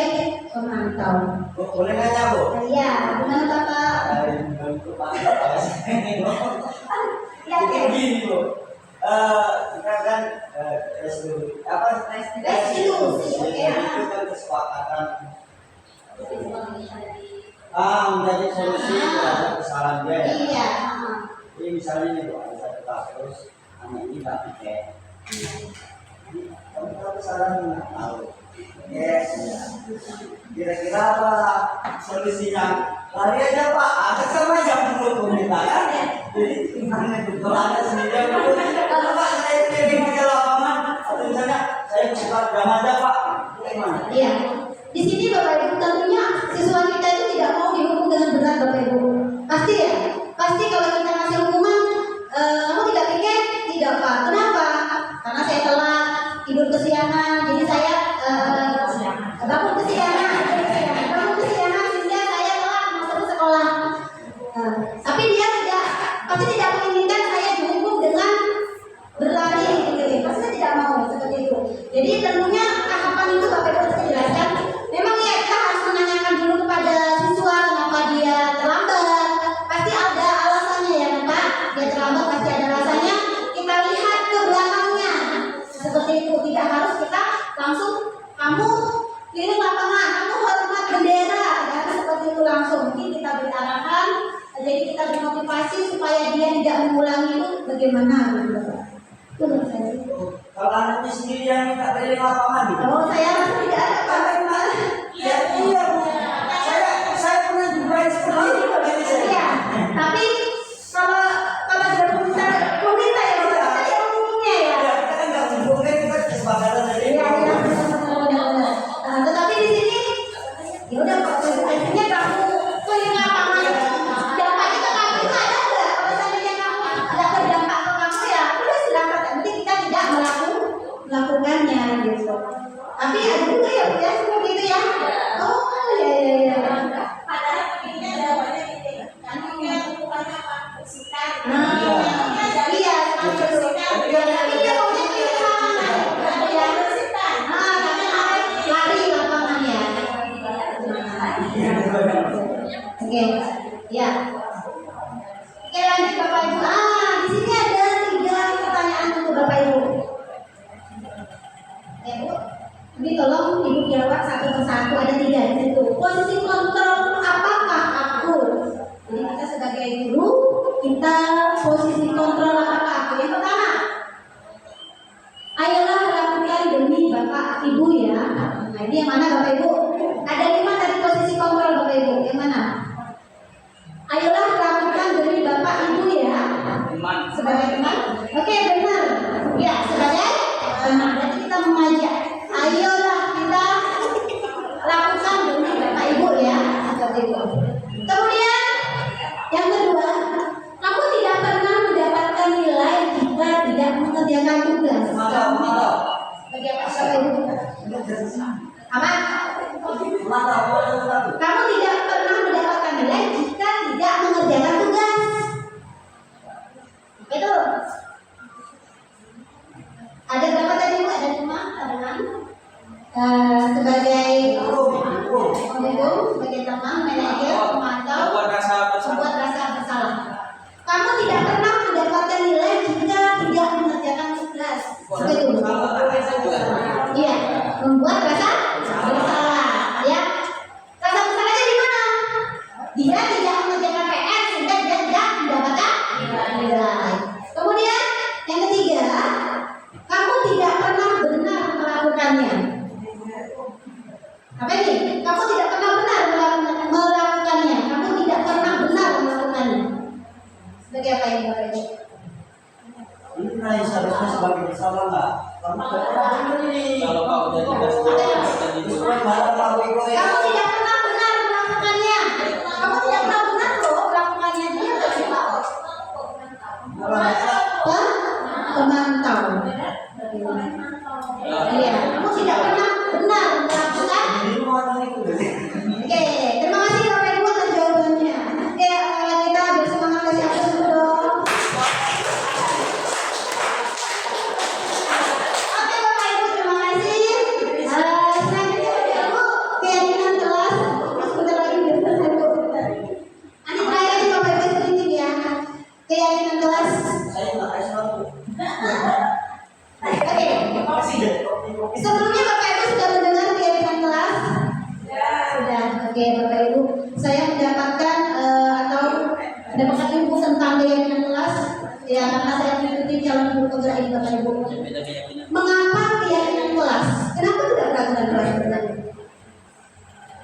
pemantau. Boleh nanya Bu? Iya, gimana Bapak? Ya, Begini Bu, kita kan restitusi itu kan kesepakatan menjadi solusi terhadap kesalahan dia ya. Iya. Jadi misalnya nih Bu, ada satu kasus anak ini nggak tiket. Kamu tahu kesalahan nggak tahu? Yes. Kira-kira apa solusinya? Lari aja Pak, ada sama aja menurut kita kan? Jadi gimana itu? Kalau ada sendiri yang menurut, kalau Pak saya training di lapangan atau misalnya saya buka jam aja Pak, gimana? Iya. Di sini Bapak Ibu tentunya siswa kita itu tidak mau dihukum dengan berat Bapak Ibu. Pasti ya. Pasti kalau kita ngasih hukuman, kamu tidak pikir tidak Pak. Kenapa? Karena saya telat tidur kesiangan, jadi saya bangun kesiangan sehingga saya telat masuk ke sekolah. Tapi dia pasti tidak menginginkan saya dihukum dengan berlari gitu. Pasti tidak mau seperti itu. Jadi tentunya tahapan itu Bapak Ibu harus dijelaskan. Memang ya kita harus menanyakan dulu kepada siswa kenapa dia terlambat. Pasti ada alasannya ya Pak. Dia terlambat pasti ada alasannya. Kita lihat ke belakangnya. Seperti itu, tidak harus kita langsung kamu keliling lapangan, kamu hormat bendera, tidak harus seperti itu langsung. Mungkin kita beri arahan, jadi kita beri motivasi supaya dia tidak mengulangi itu bagaimana gitu. Itu menurut saya. Kalau anaknya sendiri yang minta dari lapangan gitu. Oh, saya rasa tidak ada Pak. Ya iya Bu. Saya pernah juga seperti itu dari saya. Iya, tapi kalau ada pemerintah ya Bapak, kita yang umumnya ya. Ya, kita kan nggak hubungkan kita kesepakatan dari Iya, iya, benar. Tetapi di sini ya udah akhirnya kamu keliling lapangan, dampaknya ke kamu itu ada nggak? Kalau seandainya kamu nggak berdampak ke kamu ya udah silakan, nanti kita tidak melakukannya gitu. Tapi ada juga ya Bu, ya seperti itu ya. Oh iya. Padahal ini ada banyak ini. Kan ini bukannya apa? Bersihkan. Iya, bersihkan. Tapi dia maunya pilih lapangan, ya. Bersihkan. Tapi lari lapangan ya. Oke, ya. Oke, lanjut Bapak Ibu. Di sini ada 3 pertanyaan untuk Bapak Ibu. Ya Bu, ini tolong Ibu jawab satu persatu. Ada 3 di situ. Posisi kontrol apakah aku? Jadi kita sebagai guru, kita posisi kontrol apakah aku? Yang pertama, ayolah lakukan demi Bapak Ibu ya. Nah ini yang mana Bapak Ibu? Ada 5 dari posisi kontrol Bapak Ibu. Yang mana? Ayolah lakukan demi Bapak Ibu ya. Sebagai teman? Oke, benar. Ya, sebagai teman. Berarti kita mengajak. Ayolah kita lakukan demi Bapak Ibu ya. Seperti itu. Kemudian yang kedua, kamu tidak pernah mendapatkan nilai jika tidak mengerjakan tugas. Mantap. Bagaimana Bapak Ibu? Apa? Mantap. Kamu tidak pernah mendapatkan nilai jika tidak mengerjakan tugas. Itu. Ada berapa tadi Bu? Ada 5, ada 6. Sebagai pemimpin, sebagai teman, manajer, pemantau, membuat rasa bersalah. Kamu tidak pernah mendapatkan nilai jika tidak mengerjakan tugas. Seperti itu. Iya, membuat rasa bersalah. Ya, rasa bersalahnya di mana? Dia tidak mengerjakan PR sehingga dia tidak mendapatkan nilai. Kemudian yang ketiga, kamu tidak pernah benar melakukannya. Apa ini? Kamu tidak pernah benar melakukannya. Kamu tidak pernah benar melakukannya. Sebagai apa ini Bapak Ibu? Ini pernah seharusnya sebagai bersalah nggak? Karena Kalau Pak udah dikasih Kamu tidak pernah benar melakukannya. Kamu tidak pernah benar loh melakukannya. Dia pasti tahu. Pemantau. Iya, kamu tidak pernah benar melakukan. Oke, terima kasih Bapak Ibu atas jawabannya. Oke, kita bersemangat kasih aplaus dulu dong. Oke Bapak Ibu, terima kasih. Selanjutnya Bapak Ibu, keyakinan kelas. Sebentar lagi udah selesai Bu. Nanti terakhir nih Bapak Ibu sedikit ya. Keyakinan kelas. saya nggak kasih tahu. Oke. Sebelumnya Bapak Ibu sudah mendengar keyakinan kelas? Sudah. Oke Bapak Ibu, saya mendapatkan mendapatkan info tentang keyakinan kelas. Ya, karena saya mengikuti calon guru penggerak ini Bapak Ibu. Mengapa keyakinan kelas? Kenapa tidak keraguan kelas sebenarnya?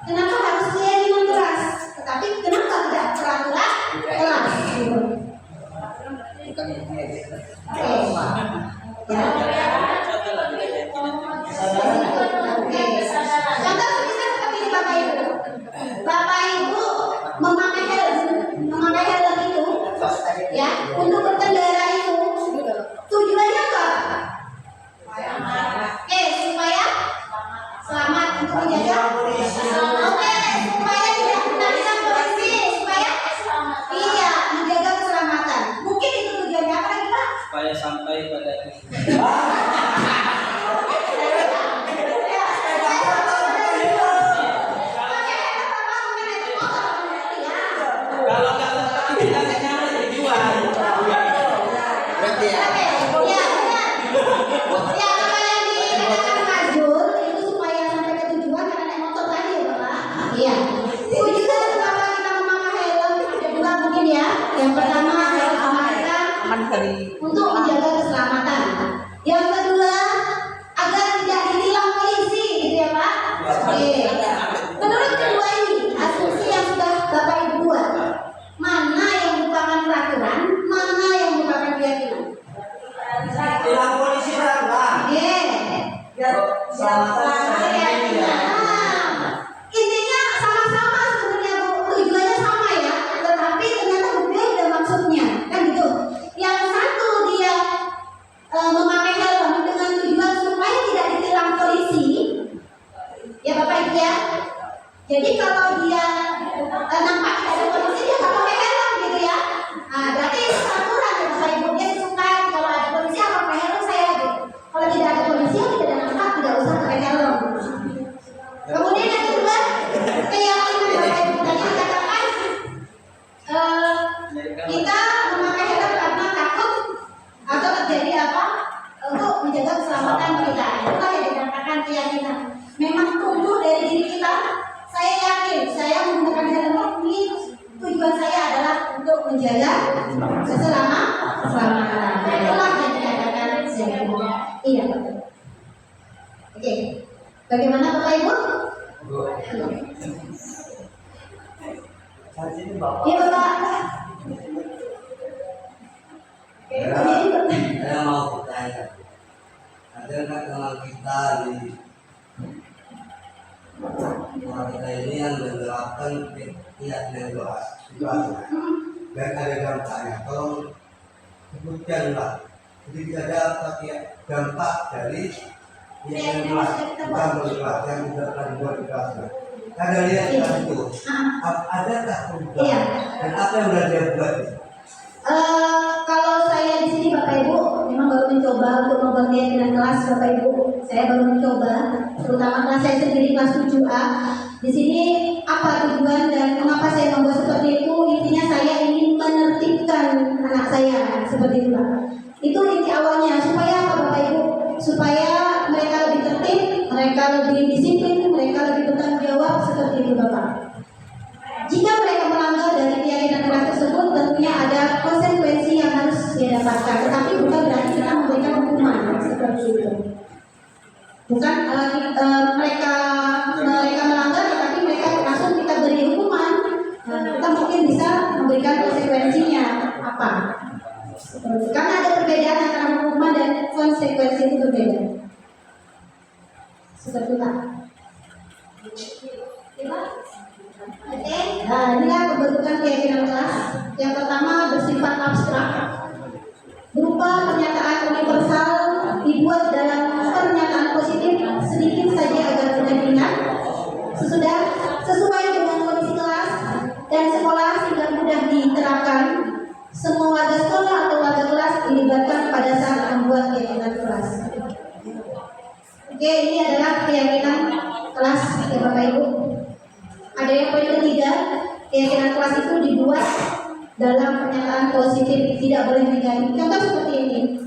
Kenapa harus keyakinan kelas? Tetapi kenapa tidak peraturan kelas? Oke. Ya. Oke. Contoh semisal seperti ini Bapak Ibu. Bapak Ibu memakai helm itu, ya, untuk berkendara itu tujuannya apa? Supaya selamat untuk menjaga. Oke, supaya tidak menabrak polisi, supaya iya menjaga keselamatan. Mungkin itu tujuannya apa lagi Pak? supaya sampai pada kalau nggak lengkap kita nggak nyampe dijual. Berarti ya. Ya, kalau yang dikatakan Majul itu supaya sampai ke tujuan karena naik motor tadi ya Bapak. Iya. Tujuan kenapa kita memakai helm ada 2 mungkin ya. Yang pertama helm kita untuk menjaga keselamatan. Yang Intinya sama-sama sebenarnya Bu, tujuannya sama ya, tetapi ternyata berbeda maksudnya, kan gitu. Yang satu dia memakai helm dengan tujuan supaya tidak ditilang polisi, ya Bapak Ibu ya. Jadi kalau dia nampak tidak ada polisi, dia nggak pakai helm gitu ya. Nah, berarti itu peraturan ya Bapak Ibu. Dia suka kalau ada polisi apa pakai helm saya gitu. Kalau tidak ada polisi, tidak nampak, tidak usah pakai helm. Kemudian yang kedua, keyakinan Bapak Ibu tadi dikatakan kita memakai helm karena takut atau terjadi apa untuk menjaga keselamatan kita. Itulah yang dikatakan keyakinan. Memang tumbuh dari diri kita. Saya yakin saya menggunakan helm ini tujuan saya adalah untuk menjaga keselamatan. Itulah yang dikatakan keyakinan. Iya betul. Oke, bagaimana Bapak Ibu? Iya Bapak. Saya mau bertanya, adakah teman kita di keluarga ini yang menerapkan keyakinan doa? Dan ada dampaknya. Kalau sebutkanlah, jadi tidak ada dampak dari keyakinan doa, bukan berdoa yang tidak akan buat doa. Ada lihat itu, adakah perubahan dan apa yang sudah dia buat? Kalau saya di sini Bapak Ibu memang baru mencoba untuk membuat keyakinan kelas Bapak Ibu. Saya baru mencoba, terutama kelas saya sendiri kelas 7A. Di sini apa tujuan dan mengapa saya membuat seperti itu? Intinya saya ingin menertibkan anak saya seperti itu Pak. Itu inti awalnya supaya apa Bapak Ibu? Supaya mereka lebih tertib, mereka lebih disiplin, mereka lebih bertanggung jawab seperti itu Bapak. Jika mereka melanggar dari keyakinan kelas tersebut, tentunya ada konsekuensi yang harus dia dapatkan. Tetapi bukan berarti kita memberikan hukuman seperti itu. Bukan mereka melanggar, tetapi mereka langsung kita beri hukuman. Kita mungkin bisa memberikan konsekuensinya apa? Karena ada perbedaan antara hukuman dan konsekuensi itu berbeda. Seperti itu. Oke, inilah pembentukan keyakinan kelas. Yang pertama bersifat abstrak, berupa pernyataan universal dibuat dalam pernyataan positif sedikit saja agar mudah diingat. Sesuai dengan kondisi kelas dan sekolah sehingga mudah diterapkan. Semua warga sekolah atau warga kelas dilibatkan pada saat membuat keyakinan kelas. Oke, ini adalah keyakinan kelas ya Bapak Ibu. Ada yang poin ketiga, keyakinan kelas itu dibuat dalam pernyataan positif, tidak boleh negatif. Contoh seperti ini,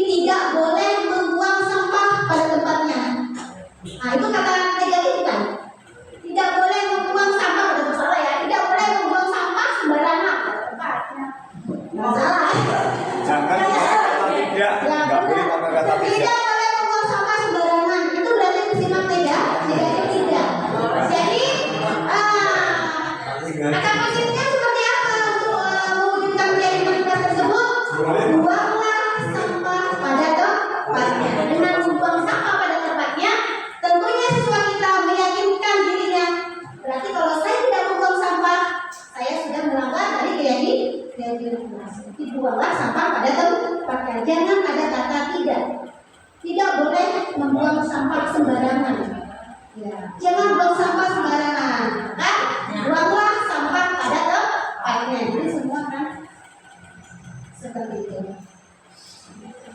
tidak boleh membuang sampah pada tempatnya. Nah itu kata negatif kan? Tidak boleh membuang sampah pada salah ya. Tidak boleh membuang sampah sembarangan. Nggak salah. Jangan nggak boleh pakai kata tidak. Tidak boleh membuang sampah sembarangan. Itu berarti bersifat negatif tidak. Jadi kata positifnya seperti apa untuk mewujudkan keyakinan kelas tersebut? Buanglah sampah pada tempatnya. Dengan membuang sampah pada tempatnya, tentunya siswa kita meyakinkan dirinya. Berarti kalau saya tidak membuang sampah, saya sudah melanggar dari keyakinan kelas. Buanglah sampah pada tempatnya. Jangan ada kata tidak. Tidak boleh membuang sampah sembarangan. Ya. Jangan buang sampah sembarangan, kan? Buanglah sampah pada tempatnya. Jadi semua kan seperti itu.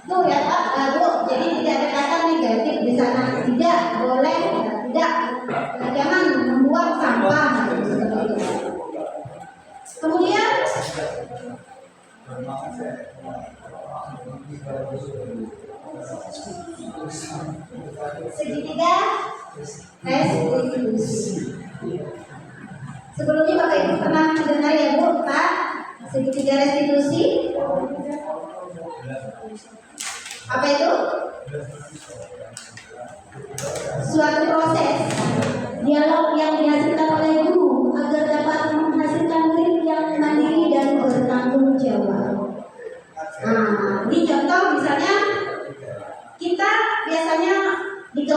Tuh ya Pak, Bu. Jadi tidak ada kata negatif di sana. Tidak boleh, tidak. Jangan membuang sampah. Seperti itu. Kemudian segitiga restitusi. Sebelumnya Bapak Ibu pernah mendengar ya Bu, Pak, segitiga restitusi? Apa itu? Suatu proses dialog yang dihasilkan oleh guru agar dapat menghasilkan murid yang mandiri dan bertanggung jawab. Nah, ini contoh misalnya kita biasanya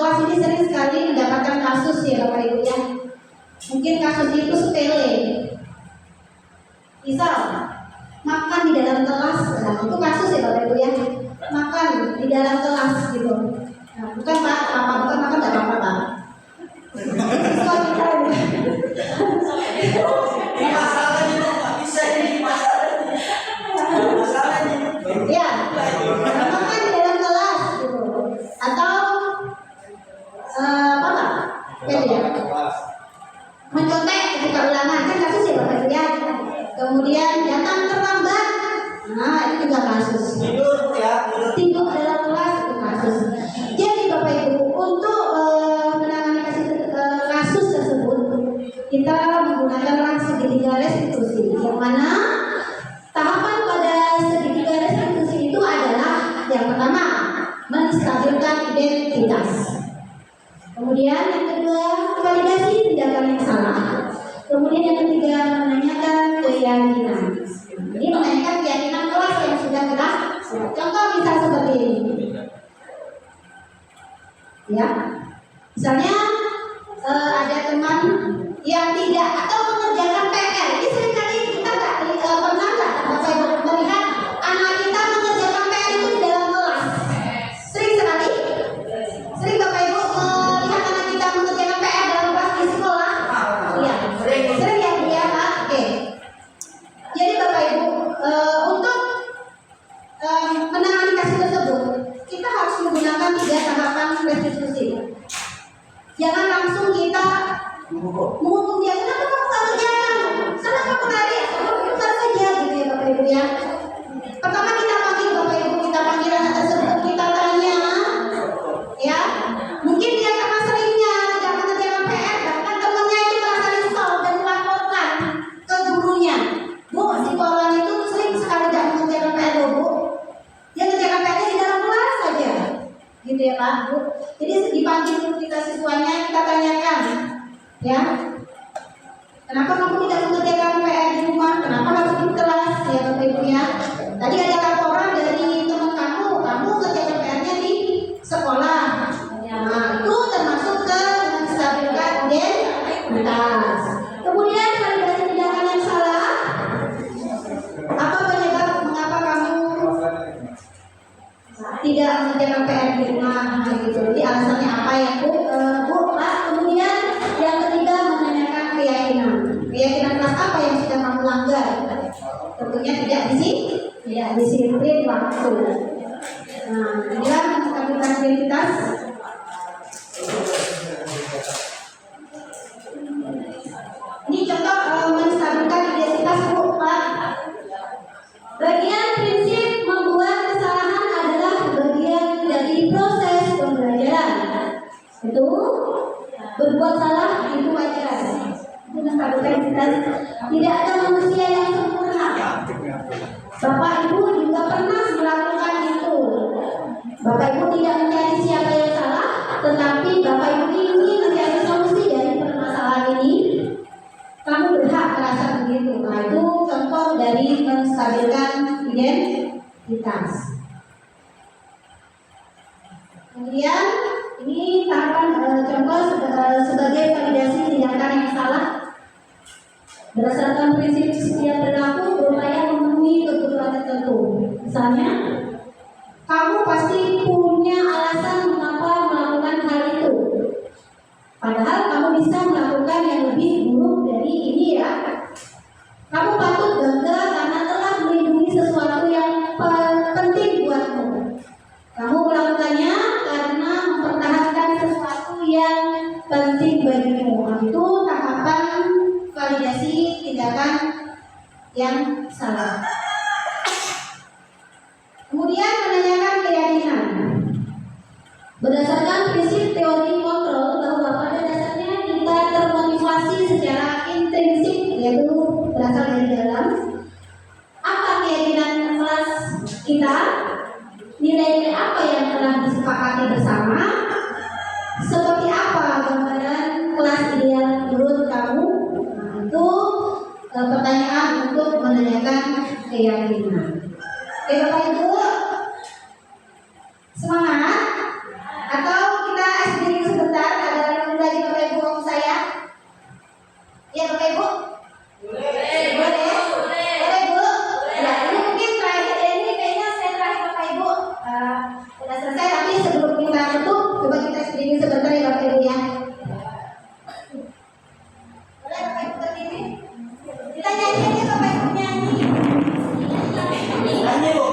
kelas ini sering sekali mendapatkan kasus ya Bapak Ibu ya. Mungkin kasus itu sepele. Misal makan di dalam kelas, nah, itu kasus ya Bapak Ibu ya. Makan di dalam kelas gitu. Nah, bukan Pak, bukan makan nggak apa-apa Pak. Siswa kita ya, makan di dalam kelas gitu. Atau apa Pak? Ya, mencontek ketika ulangan kan kasus ya Bapak Ibu ya. Kemudian datang terlambat, nah itu juga kasus. Tidur dalam kelas itu kasus. Jadi Bapak Ibu untuk menangani kasus tersebut kita menggunakan segitiga restitusi, yang mana tahapan pada segitiga restitusi itu adalah yang pertama menstabilkan identitas. Kemudian yang kedua, validasi tindakan yang salah. Kemudian yang ketiga, menanyakan keyakinan. Ini menanyakan keyakinan kelas yang sudah kita contoh misal seperti ini. Ya, misalnya ada teman yang tidak atau mengerjakan PR. Ini seringkali kita pernah Bapak Ibu melihat anak kita mengerjakan PR itu di dalam kelas. Sering sekali. Sering Bapak Ibu melihat anak kita mengerjakan PR dalam kelas di sekolah. Iya, sering ya Bu ya Pak. Oke. Jadi Bapak Ibu untuk menangani kasus tersebut kita harus menggunakan 3 tahapan restitusi. Jangan langsung kita menghukum dia, kenapa kamu tak kerjakan? Sana kamu lari, kamu bukan saja gitu ya Bapak Ibu ya. Pertama kita panggil Bapak Ibu, kita panggil anak tersebut, kita tanya, ya. Mungkin dia karena seringnya tidak mengerjakan PR, bahkan temannya itu merasa risau dan melaporkan ke gurunya. Bu, si Paulan itu sering sekali tidak mengerjakan PR Bu. Dia mengerjakan PR di dalam kelas saja, gitu ya Pak Bu. Jadi dipanggil kita siswanya, kita tanyakan, ya, kenapa kamu tidak mengerjakan PR di rumah? Kenapa harus di kelas ya Bapak Ibu ya? Tadi ada laporan dari teman kamu kerjakan PR-nya di sekolah. Nah, itu termasuk ke menstabilkan identitas. Kemudian validasi tindakan yang salah. Apa penyebab mengapa kamu tidak mengerjakan PR di rumah? Nah, gitu. Jadi alasannya apa ya Bu? Pak. Kemudian yang ketiga menanyakan keyakinan. Keyakinan kelas apa yang sudah kamu langgar? Tentunya tidak disiplin waktu. Nah, inilah menstabilkan identitas. Ini contoh menstabilkan identitas Bu Pak. Bagian prinsip membuat kesalahan adalah bagian dari proses pembelajaran. Itu berbuat salah itu wajar. Itu menstabilkan identitas. Tidak ada manusia yang sempurna. Bapak Ibu juga pernah melakukan itu. Bapak Ibu tidak mencari siapa yang salah, tetapi Bapak Ibu ingin mencari solusi dari permasalahan ini. Kamu berhak merasa begitu. Nah, itu contoh dari menstabilkan identitas. Kemudian ini tahapan contoh sebagai validasi tindakan yang salah. Berdasarkan prinsip setiap perilaku berupaya memenuhi kebutuhan tertentu. Misalnya, kamu pasti punya alasan mengapa melakukan hal itu. Padahal kamu bisa melakukan yang lebih buruk dari ini ya. Kamu patut bangga karena telah melindungi sesuatu yang penting buatmu. Kamu melakukannya karena mempertahankan sesuatu yang penting bagimu. Itu tahapan validasi tindakan yang salah. Kemudian menanyakan keyakinan. Berdasarkan prinsip teori kontrol bahwa pada dasarnya kita termotivasi secara intrinsik, yaitu berasal dari dalam. Apa keyakinan kelas kita? Nilai-nilai apa yang telah disepakati bersama? Seperti apa gambaran kelas ideal menurut kamu? Nah, itu pertanyaan untuk menanyakan keyakinan. Oke Bapak Ibu, semangat. Atau kita sedikit berdiri sebentar ya Bapak Ibu ya. Boleh Bapak Ibu berdiri? Kita nyanyi aja Bapak Ibu nyanyi. Nyanyi, Bu.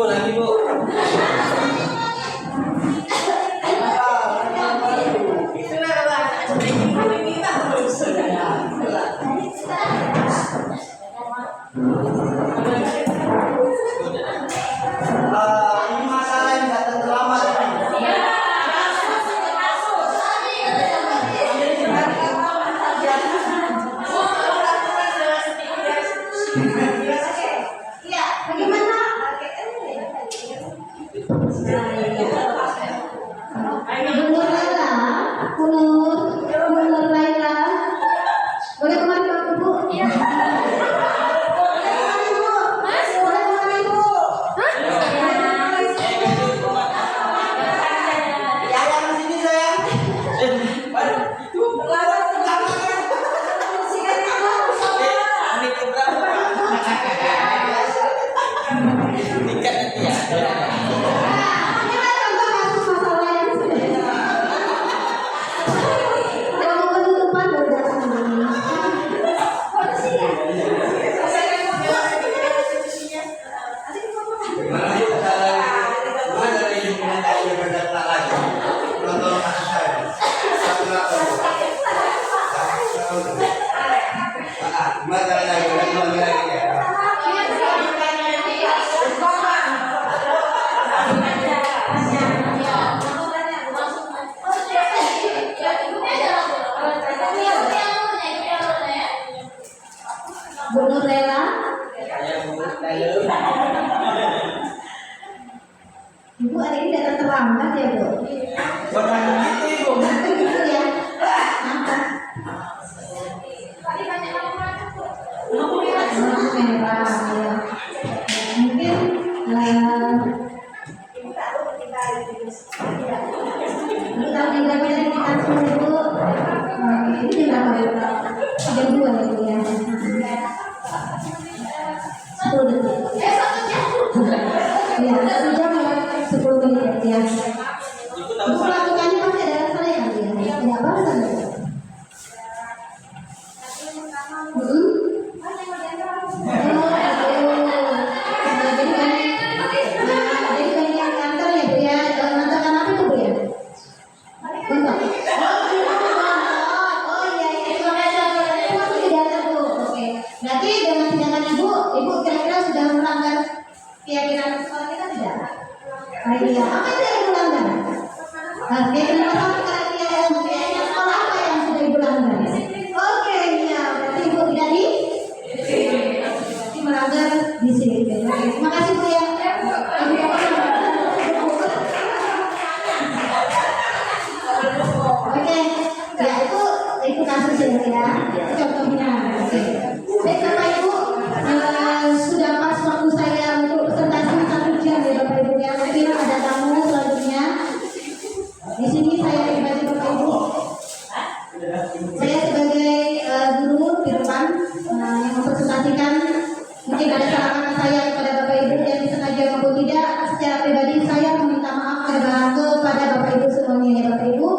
Lagi, Bu. Ini masalah yang datang terlambat. Iya, bagaimana? Bunur Laila, Bunur Laila, boleh kemari Bapak Ibu? Iya. Boleh kemari Bu? Boleh kemari Bu? Ya, yang sini sayang. Ini keberapa? Tiket nanti ya. Kita contoh kasus masalah yang sudah. Kalau penutupan udah datang. Bunur Laila, Ibu hari ini datang terlambat ya Bu? Bukan begitu, Ibu. Begitu ya? Kenapa? Merah, ya. Mungkin ini tahun yang berapa tadi kita suruh Bu? Ini jam berapa ya? Jam 2 ya Bu ya? 10 detik. Ya, 1 jam ya, 10 menit ya. Ibu tahu Ibu melakukannya pasti ada rasanya kan ya? Tidak apa kan ya? Jadi yang kantor ya Bu ya? Ngantarkan apa itu Bu ya? Bentar. Oh iya, terima kasih. Masuk di data Bu. Oke. Berarti dengan tindakan Ibu kira-kira sudah melanggar keyakinan sekolah kita tidak? Iya. Apa itu yang Ibu langgar? Keyakinan sekolah apa yang sudah Ibu langgar? Oke, iya. Berarti Ibu tidak berarti melanggar disiplin. Oke, terima kasih Bu ya. Oke, ya itu kasusnya ya, itu contohnya. Oke. Baik Bapak Ibu, sudah pas waktu saya untuk presentasi 1 jam ya Bapak Ibu ya. Saya kira ada tamu selanjutnya. Di sini saya pribadi Bapak Ibu. Saya sebagai guru di depan yang mempresentasikan, mungkin ada salah kata saya kepada Bapak Ibu yang disengaja maupun tidak. Secara pribadi saya meminta maaf kepada Bapak Ibu semuanya ya Bapak Ibu.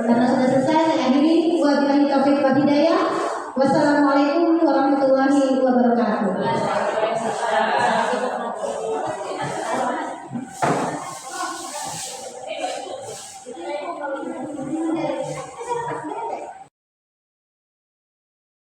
Karena sudah selesai saya akhiri. Wabillahi taufiq wal hidayah. Wassalamualaikum warahmatullahi wabarakatuh.